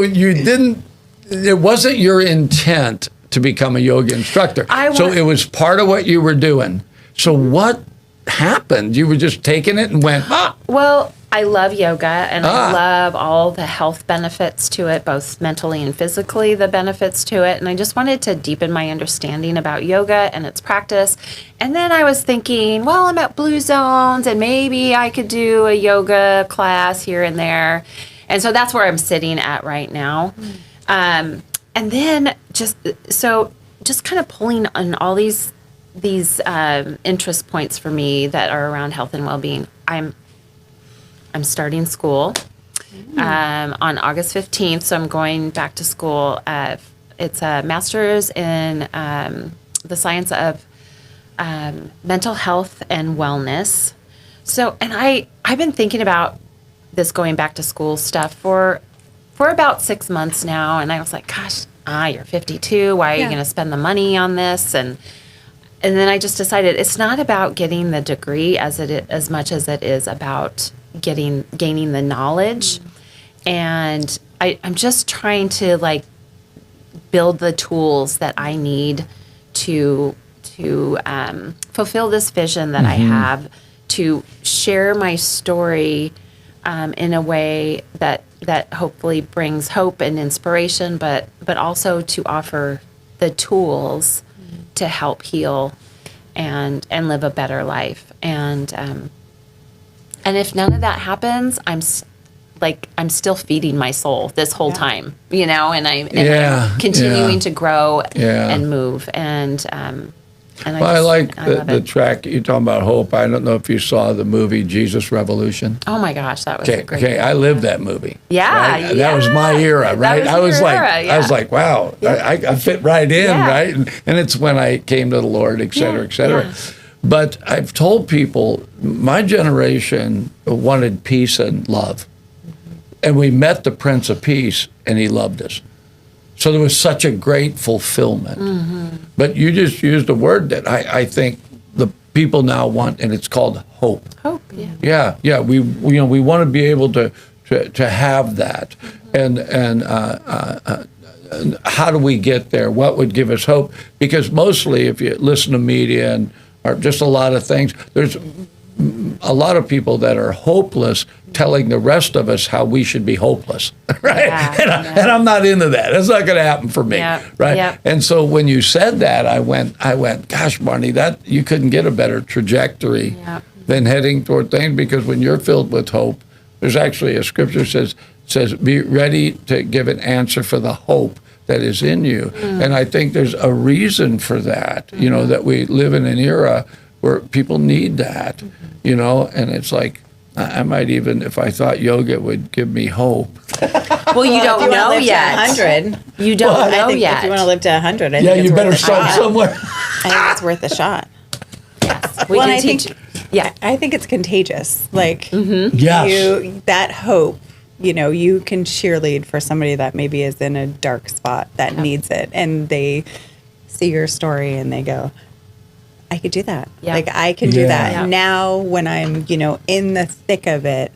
you didn't. It wasn't your intent to become a yoga instructor. So it was part of what you were doing. So what happened? You were just taking it and went, Well, I love yoga, and I love all the health benefits to it, both mentally and physically, the benefits to it. And I just wanted to deepen my understanding about yoga and its practice. And then I was thinking, well, I'm at Blue Zones, and maybe I could do a yoga class here and there. And so that's where I'm sitting at right now. And then just kind of pulling on all these interest points for me that are around health and well-being. I'm starting school on August 15th, so I'm going back to school. It's a master's in the science of mental health and wellness. So, and I've been thinking about this going back to school stuff for about 6 months now, and I was like, gosh, you're 52. Why are you going to spend the money on this? And then I just decided it's not about getting the degree as much as it is about gaining the knowledge. And I'm just trying to build the tools that I need to fulfill this vision that I have, to share my story in a way that hopefully brings hope and inspiration, but also to offer the tools to help heal and live a better life. And if none of that happens, I'm still feeding my soul this whole time, and I'm continuing to grow and move. I like the track you're talking about, hope. I don't know if you saw the movie Jesus Revolution. Oh my gosh, that was a great movie. I lived that movie. Yeah, right? That was my era, right? I was like, wow, I fit right in, right? And it's when I came to the Lord, et cetera, et cetera. Yeah. But I've told people, my generation wanted peace and love. And we met the Prince of Peace, and he loved us. So there was such a great fulfillment. Mm-hmm. But you just used a word that I think the people now want, and it's called hope. Hope, yeah. Yeah. We want to be able to have that. And how do we get there? What would give us hope? Because mostly, if you listen to media and or just a lot of things, there's a lot of people that are hopeless telling the rest of us how we should be hopeless, right? Yeah, and I'm not into that. It's not going to happen for me, right? Yeah. And so when you said that, I went, gosh, Marni, that you couldn't get a better trajectory than heading toward things, because when you're filled with hope, There's actually a scripture says be ready to give an answer for the hope that is in you. And I think there's a reason for that, that we live in an era where people need that, and it's like, I might even, if I thought yoga would give me hope. Well, you don't know yet. 100. You don't know yet. If you want to live to 100, I Yeah, think you it's better worth a start shot. somewhere. I think it's worth a shot. Yes. Well, can I teach. Yeah. I think it's contagious. Like Yes. that hope, you can cheerlead for somebody that maybe is in a dark spot that needs it, and they see your story and they go, I could do that. Yeah. Like I can do that. Yeah. Now when I'm, in the thick of it,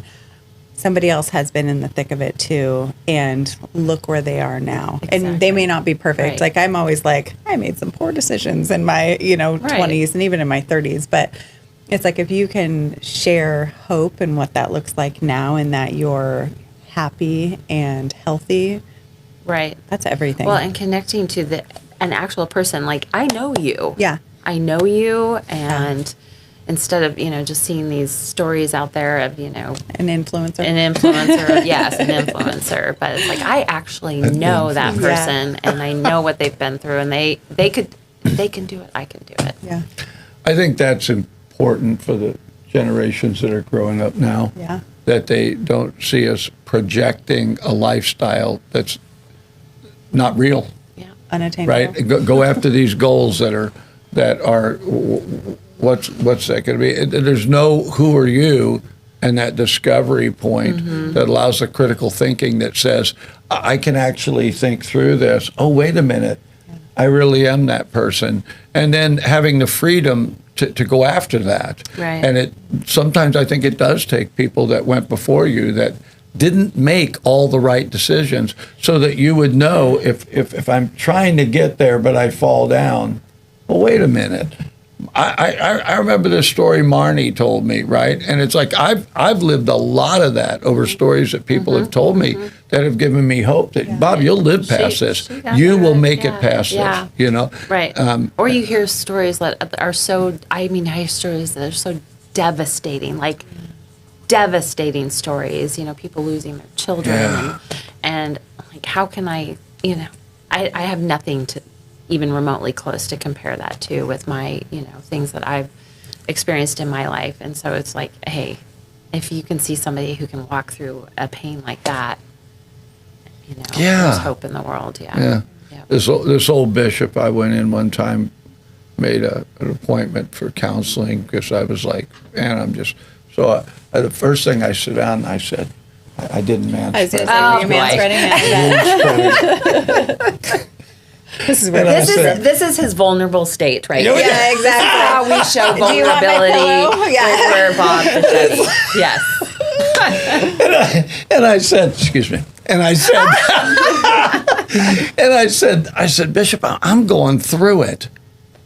somebody else has been in the thick of it too, and look where they are now. Exactly. And they may not be perfect. Right. Like I'm always like, I made some poor decisions in my, 20s and even in my 30s, but it's like if you can share hope and what that looks like now, and that you're happy and healthy, Right. that's everything. Well, and connecting to an actual person, like I know you. Yeah. I know you, and instead of just seeing these stories out there of an influencer. an influencer, but it's like I actually know that person, and I know what they've been through, and they can do it. I can do it. Yeah. I think that's important for the generations that are growing up now. Yeah. That they don't see us projecting a lifestyle that's not real, Yeah. Unattainable. right? Go after these goals that are what's that going to be? There's no who are you, and that discovery point that allows the critical thinking that says, I can actually think through this. Oh, wait a minute. I really am that person. And then having the freedom to go after that. Right. And sometimes I think it does take people that went before you that didn't make all the right decisions, so that you would know if I'm trying to get there but I fall down, well, wait a minute. I remember this story Marni told me, right? And it's like I've lived a lot of that over stories that people have told me that have given me hope that, Bob, you'll live past this. You will make it past this, Right. Or you hear stories that are so, I hear stories that are so devastating, like devastating stories, people losing their children. And like, how can I have nothing to even remotely close to compare that to with my, things that I've experienced in my life. And so it's like, hey, if you can see somebody who can walk through a pain like that, there's hope in the world. Yeah. This old bishop, I went in one time, made an appointment for counseling because I was like, man, the first thing I sit down and I said, I didn't manspread. I was going to say, you're manspreading. This is his vulnerable state, right? Yeah, exactly. This is how we show Do you want my vulnerability pillow? with Bob Fischetti. Yes. And I said, excuse me. And I said, Bishop, I'm going through it.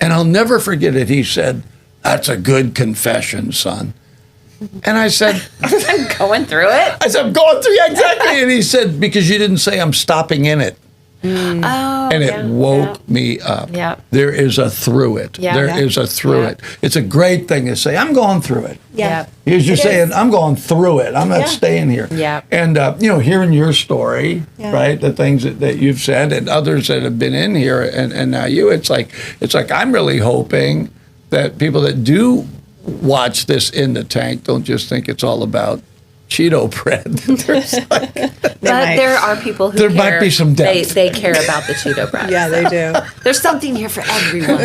And I'll never forget it. He said, that's a good confession, son. And I said, I'm going through it? I said, I'm going through it, exactly. And he said, because you didn't say I'm stopping in it. Oh, and it woke me up. Yeah. There is a through it. Yeah. There is a through it. It's a great thing to say, I'm going through it. Yeah. You're saying, I'm going through it. I'm not staying here. Yeah. And, hearing your story, right, the things that you've said and others that have been in here and now you, it's like I'm really hoping that people that do watch this in the tank don't just think it's all about Cheeto bread. But there are people who there might be some depth. They care about the Cheeto bread. Yeah, they do. There's something here for everyone.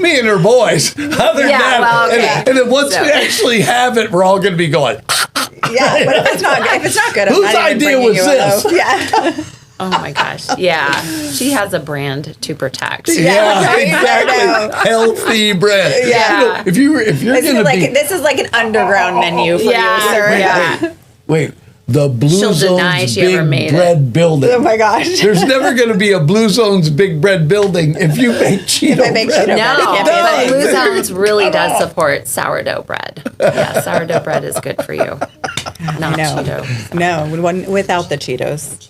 Me and her boys. Other than that, well, okay. and then once we actually have it, we're all going to be going. Yeah, but if it's not good, I'm Whose not even idea bringing was you this? a Yeah. Oh my gosh. Yeah. She has a brand to protect. Yeah, exactly. Healthy bread. Yeah. If you're going to be, this is like an underground menu for you, sir. Yeah. wait. The Blue She'll deny Zone's she ever big made bread building. Oh my gosh. There's never going to be a Blue Zone's big bread building if you make Cheeto bread. No, but Blue Zones really does support sourdough bread. Yeah, sourdough bread is good for you. Not Cheeto. No, without the Cheetos.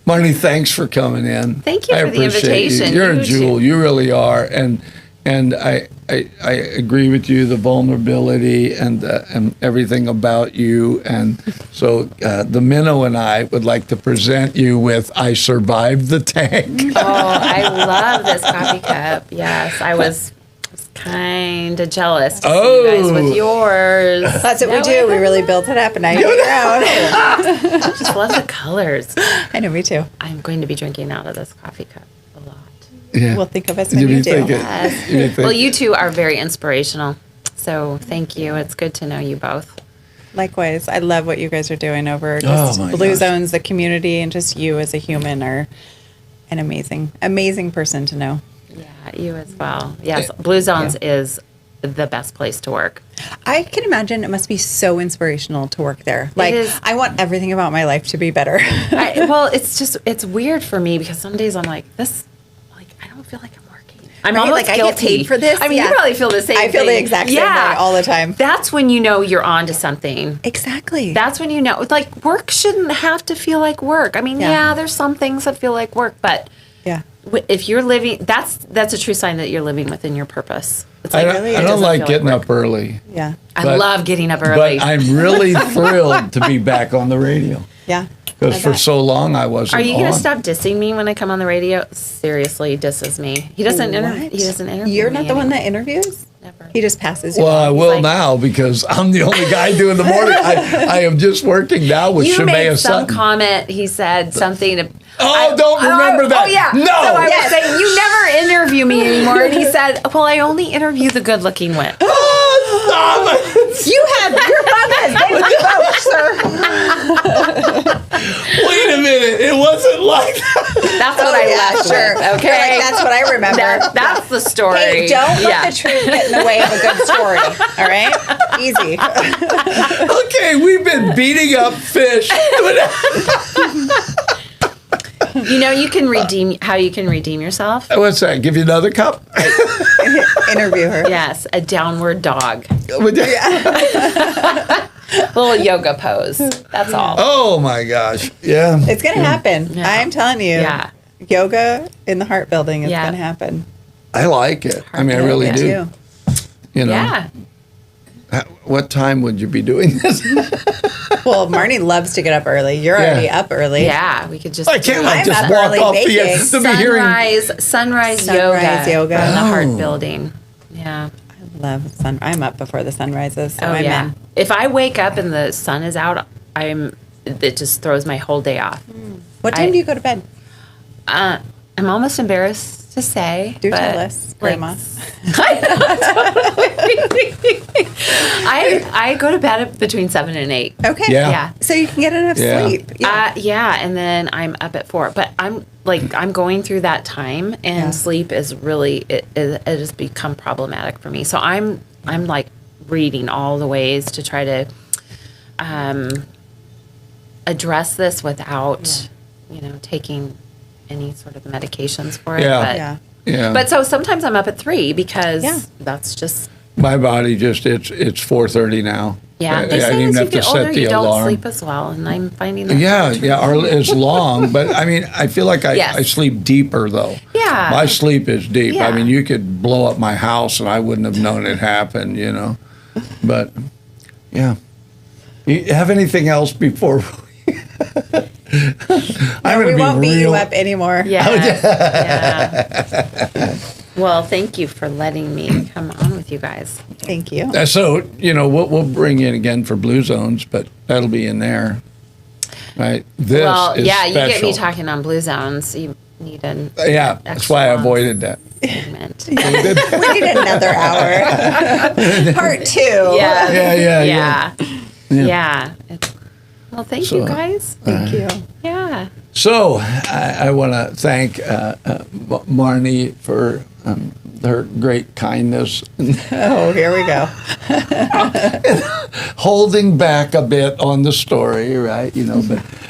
Marni, thanks for coming in. Thank you for the appreciate invitation. You're You a jewel. too. You really are. And I agree with you, the vulnerability and everything about you. And so the Minnow and I would like to present you with I Survived the Tank. Oh, I love this coffee cup. Yes, I was kind of jealous to see you guys with yours. That's what we do. We really built it up, and now you're your own. I just love the colors. I know, me too. I'm going to be drinking out of this coffee cup a lot. Yeah. We'll think of us when you do. Yes. Well, you two are very inspirational. So thank you. It's good to know you both. Likewise. I love what you guys are doing over just Blue Zones, the community, and just you as a human are an amazing person to know. Yeah, you as well. Yes, Blue Zones is the best place to work. I can imagine it must be so inspirational to work there. Like, I want everything about my life to be better. Well, it's weird for me because some days I'm like, I don't feel like I'm working. I'm almost like, guilty. I get paid for this? I mean, you probably feel the same I feel the exact same way all the time. That's when you know you're on to something. Exactly. That's when you know, like, work shouldn't have to feel like work. I mean, there's some things that feel like work, but if you're living, that's a true sign that you're living within your purpose. It's like, I don't like getting up early. Yeah. I love getting up early. But I'm really thrilled to be back on the radio. Yeah. Because for so long I wasn't. Are you going to stop dissing me when I come on the radio? Seriously, disses me. He doesn't interview. You're not the one that interviews? Never. He just passes you. Well, I will now because I'm the only guy doing the morning. I am just working now with You made Shemaya some Sutton. comment. He said something. Don't remember that. Oh, yeah. No. So I was saying, you never interview me anymore. And he said, well, I only interview the good-looking one. Stop it. You have your comments. They were sir. Wait a minute. It wasn't like that. That's what I left with. Okay. You're like, that's what I remember. That's the story. Hey, don't let the truth get in the way of a good story. All right? Easy. Okay, we've been beating up fish. You know, you can redeem yourself. What's that? Give you another cup? Interview her. Yes, a downward dog. Little yoga pose. That's all. Oh my gosh. Yeah. It's going to happen. Yeah. I'm telling you. Yeah. Yoga in the heart building is going to happen. I like it. I mean, I really do. You know. Yeah. What time would you be doing this? Well, Marni loves to get up early. You're already up early. Yeah, we could just. I can't I'm just up walk early off baking. Sunrise yoga in the Oh. heart building. Yeah. I love sun. I'm up before the sun rises. So I'm in. If I wake up and the sun is out, it just throws my whole day off. What time do you go to bed? I'm almost embarrassed to say. Do tell us, Grandma. I go to bed between 7 and 8. Okay. Yeah. So you can get enough sleep. And then I'm up at 4. But I'm going through that time, and sleep is really it has become problematic for me. So I'm like reading all the ways to try to address this without taking any sort of medications for it. Yeah. But so sometimes I'm up at 3 because that's just my body just it's 4:30 now. Yeah, they I say didn't even as you have to get set older, the you don't alarm. sleep as well, and I'm finding that. It's long, but I mean, I feel like I sleep deeper though. Yeah, my sleep is deep. Yeah. I mean, you could blow up my house and I wouldn't have known it happened, But yeah, you have anything else before? We won't beat you up anymore. Yeah. Well, thank you for letting me come on with you guys. Thank you. So, we'll bring you in again for Blue Zones, but that'll be in there, right? This is you special. get me talking on Blue Zones. You need an that's why I avoided that. We need another hour. Part 2. Yeah. Well, thank you guys. Thank you. Yeah. So I want to thank Marni for her great kindness. Oh, here we go. Holding back a bit on the story, right?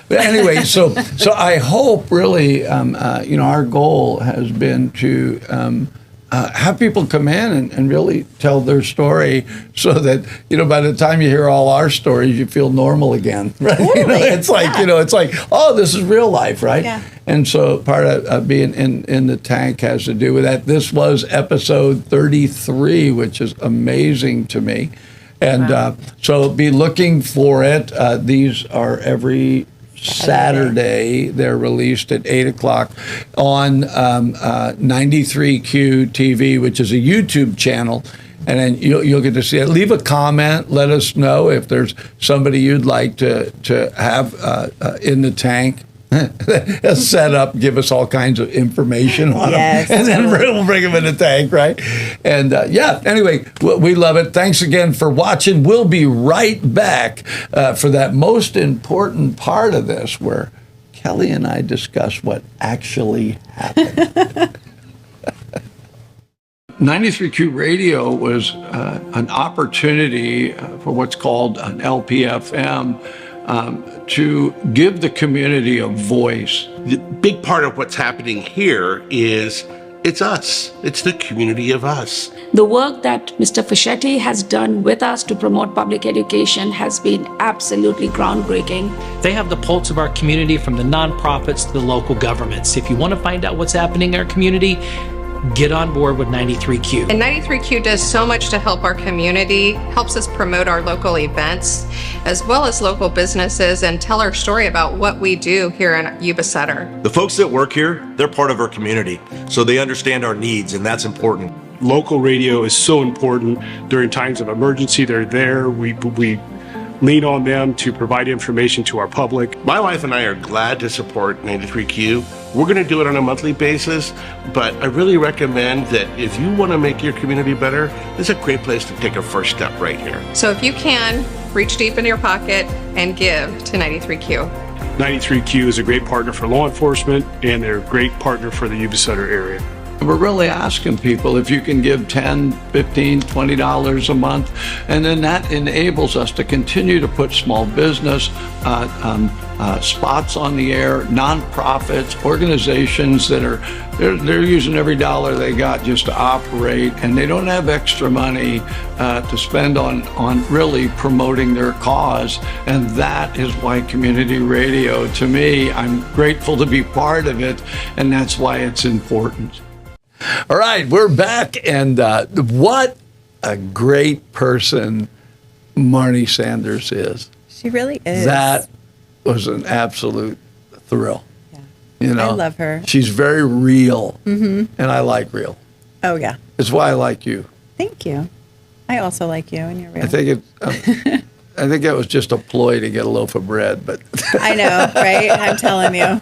But anyway, so I hope really, our goal has been to have people come in and really tell their story so that, by the time you hear all our stories, you feel normal again, right? Totally. It's like, it's like, oh, this is real life, right? Yeah. And so part of being in the tank has to do with that. This was episode 33, which is amazing to me. And so be looking for it. These are every Saturday. They're released at 8 o'clock on 93Q TV, which is a YouTube channel. And then you'll get to see it. Leave a comment. Let us know if there's somebody you'd like to have in the tank. Set up, give us all kinds of information on them, and then we'll bring them in the tank, right? And anyway, we love it. Thanks again for watching. We'll be right back for that most important part of this, where Kelly and I discuss what actually happened. 93Q Radio was an opportunity for what's called an LPFM. To give the community a voice. The big part of what's happening here is it's us. It's the community of us. The work that Mr. Fischetti has done with us to promote public education has been absolutely groundbreaking. They have the pulse of our community from the nonprofits to the local governments. If you want to find out what's happening in our community, get on board with 93Q. And 93Q does so much to help our community, helps us promote our local events, as well as local businesses, and tell our story about what we do here in Yuba, Sutter. The folks that work here, they're part of our community, so they understand our needs, and that's important. Local radio is so important during times of emergency. They're there. We lean on them to provide information to our public. My wife and I are glad to support 93Q. We're going to do it on a monthly basis, but I really recommend that if you want to make your community better, this is a great place to take a first step right here. So if you can, reach deep into your pocket and give to 93Q. 93Q is a great partner for law enforcement, and they're a great partner for the Yuba Sutter area. We're really asking people if you can give $10, $15, $20 a month, and then that enables us to continue to put small business spots on the air, nonprofits, organizations that are they're using every dollar they got just to operate, and they don't have extra money to spend on really promoting their cause. And that is why community radio, to me, I'm grateful to be part of it, and that's why it's important. All right, we're back, and what a great person Marni Sanders is. She really is. That was an absolute thrill. Yeah. I love her. She's very real, and I like real. Oh, yeah. It's why I like you. Thank you. I also like you, and you're real. I think that was just a ploy to get a loaf of bread, but I know, right? I'm telling you.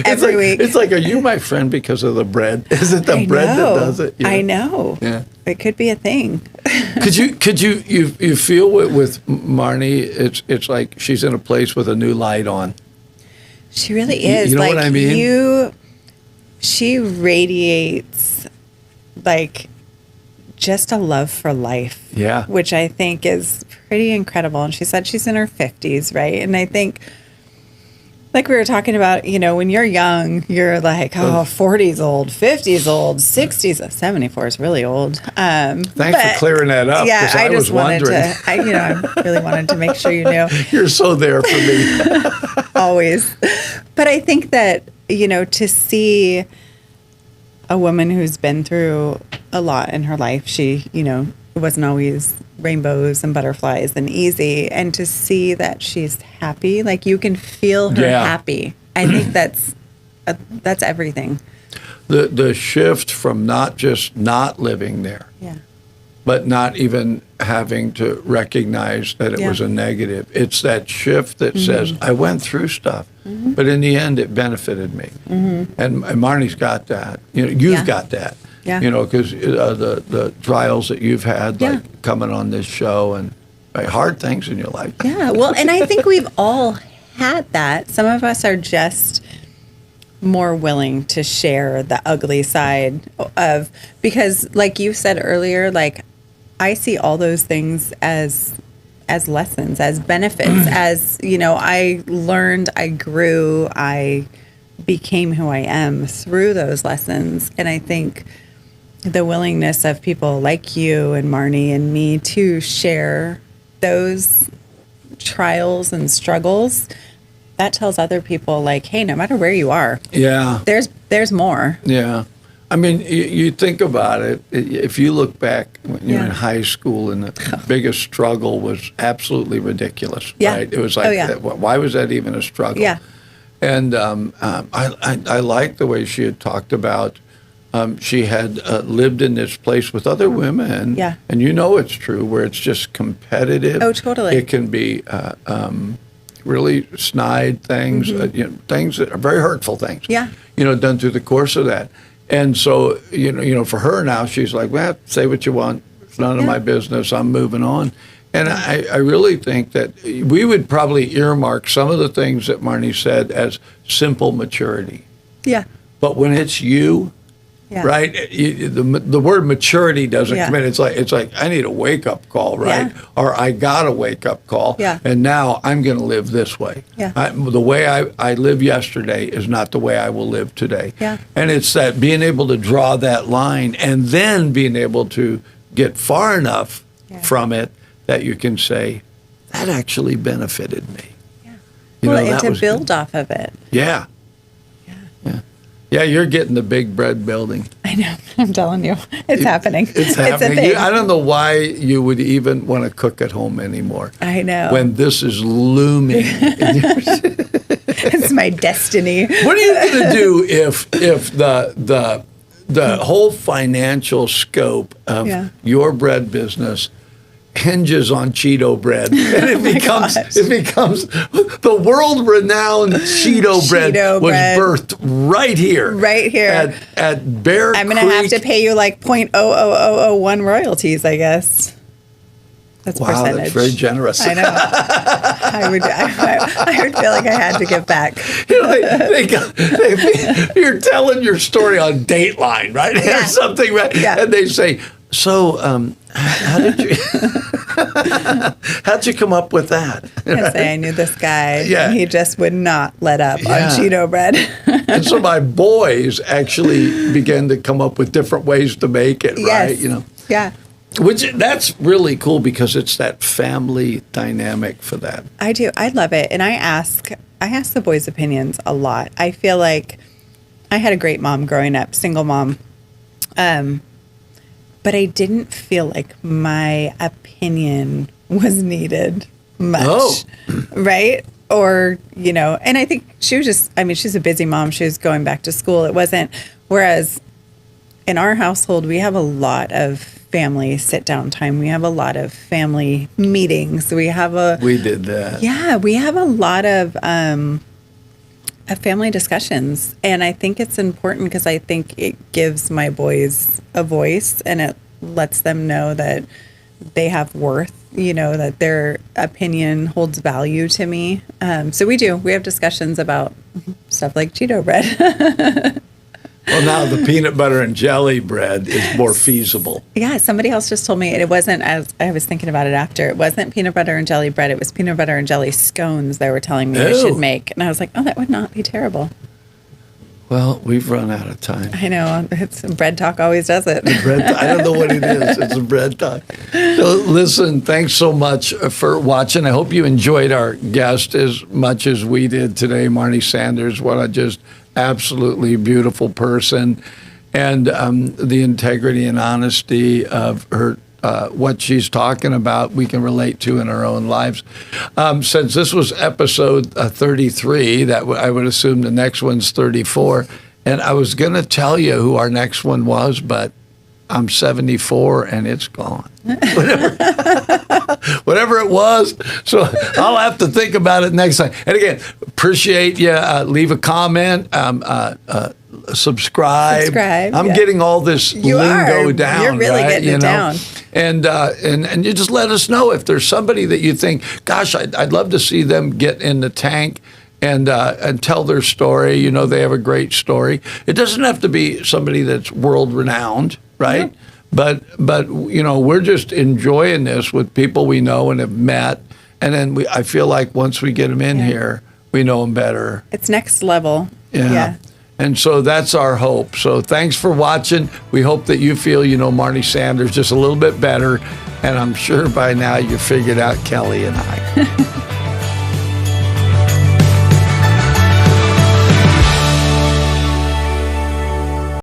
Every week. It's like, are you my friend because of the bread? Is it the bread that does it? I know. Yeah. It could be a thing. Could you feel with Marni? It's like she's in a place with a new light on. She really is. You know what I mean? She radiates just a love for life. Yeah. Which I think is pretty incredible. And she said she's in her 50s, right? And I think, like we were talking about, when you're young, you're like, 40's old, 50's old, 60's, 74 is really old. Thanks for clearing that up. Yeah, I was wondering. I really wanted to make sure you knew. You're so there for me. Always. But I think that, to see a woman who's been through a lot in her life, she, it wasn't always rainbows and butterflies and easy. And to see that she's happy, like you can feel her happy. I think that's everything. The shift from not just not living there, but not even having to recognize that it was a negative. It's that shift that says, I went through stuff, but in the end, it benefited me. And Marni's got that. You've got that. Yeah. Because the trials that you've had, like coming on this show and hard things in your life. Yeah, well, and I think we've all had that. Some of us are just more willing to share the ugly side of, because like you said earlier, like I see all those things as lessons, as benefits, as, I learned, I grew, I became who I am through those lessons. And I think the willingness of people like you and Marni and me to share those trials and struggles, that tells other people, like, hey, no matter where you are, there's more. Yeah. I mean, you think about it. If you look back when you were in high school, and the biggest struggle was absolutely ridiculous, right? It was like, why was that even a struggle? Yeah. And I like the way she had talked about. She had lived in this place with other women, and you know it's true, where it's just competitive. Oh, totally. It can be really snide things, things that are very hurtful things. Yeah. Done through the course of that. And so, for her now, she's like, well, say what you want. It's none of my business. I'm moving on. And I really think that we would probably earmark some of the things that Marni said as simple maturity. Yeah. But when it's you, right, the word maturity doesn't come in. It's like I need a wake-up call, right? Yeah. Or I got a wake-up call, and now I'm going to live this way. Yeah. The way I lived yesterday is not the way I will live today. Yeah. And it's that being able to draw that line and then being able to get far enough from it that you can say, that actually benefited me. Yeah. And to build off of it. Yeah. Yeah, you're getting the big bread building. I know. I'm telling you. It's happening. It's happening. It's a thing. I don't know why you would even want to cook at home anymore. I know. When this is looming. It's my destiny. What are you going to do if the whole financial scope of your bread business hinges on Cheeto bread, and it becomes the world-renowned Cheeto bread was birthed right here at Bear Creek. I'm gonna have to pay you like 0.00001 royalties, I guess. That's percentage. That's very generous. I know. I would feel like I had to give back. You're telling your story on Dateline, right? Yeah. Or something, right? Yeah. And they say, so how'd you come up with that? I say I knew this guy. Yeah. And he just would not let up on Cheeto bread. And so my boys actually began to come up with different ways to make it, right? Yeah. Which that's really cool because it's that family dynamic for that. I do. I love it. And I ask the boys' opinions a lot. I feel like I had a great mom growing up, single mom. But I didn't feel like my opinion was needed much, right? Or, and I think she was just, she's a busy mom. She was going back to school. It wasn't, whereas in our household, we have a lot of family sit-down time. We have a lot of family meetings. We did that. Yeah, we have a lot of family discussions, and I think it's important because I think it gives my boys a voice, and it lets them know that they have worth, that their opinion holds value to me. So we have discussions about stuff like Cheeto bread. Well, now the peanut butter and jelly bread is more feasible. Yeah, somebody else just told me it wasn't, as I was thinking about it after, it wasn't peanut butter and jelly bread, it was peanut butter and jelly scones they were telling me I should make. And I was like, that would not be terrible. Well, we've run out of time. I know. It's bread talk always does it. I don't know what it is. It's a bread talk. So listen, thanks so much for watching. I hope you enjoyed our guest as much as we did today, Marni Sanders. What a just absolutely beautiful person, and the integrity and honesty of her, what she's talking about, we can relate to in our own lives. Since this was episode 33, that I would assume the next one's 34, and I was going to tell you who our next one was, but I'm 74 and it's gone. Whatever it was. So I'll have to think about it next time. And again, appreciate you. Leave a comment. Subscribe. I'm getting all this lingo down. You're really getting it down. And you just let us know if there's somebody that you think, gosh, I'd love to see them get in the tank and tell their story. They have a great story. It doesn't have to be somebody that's world renowned, right? Yeah. But we're just enjoying this with people we know and have met, and then I feel like once we get them in here, we know them better. It's next level. Yeah. And so that's our hope. So thanks for watching. We hope that you feel you know Marni Sanders just a little bit better. And I'm sure by now you figured out Kelly and I.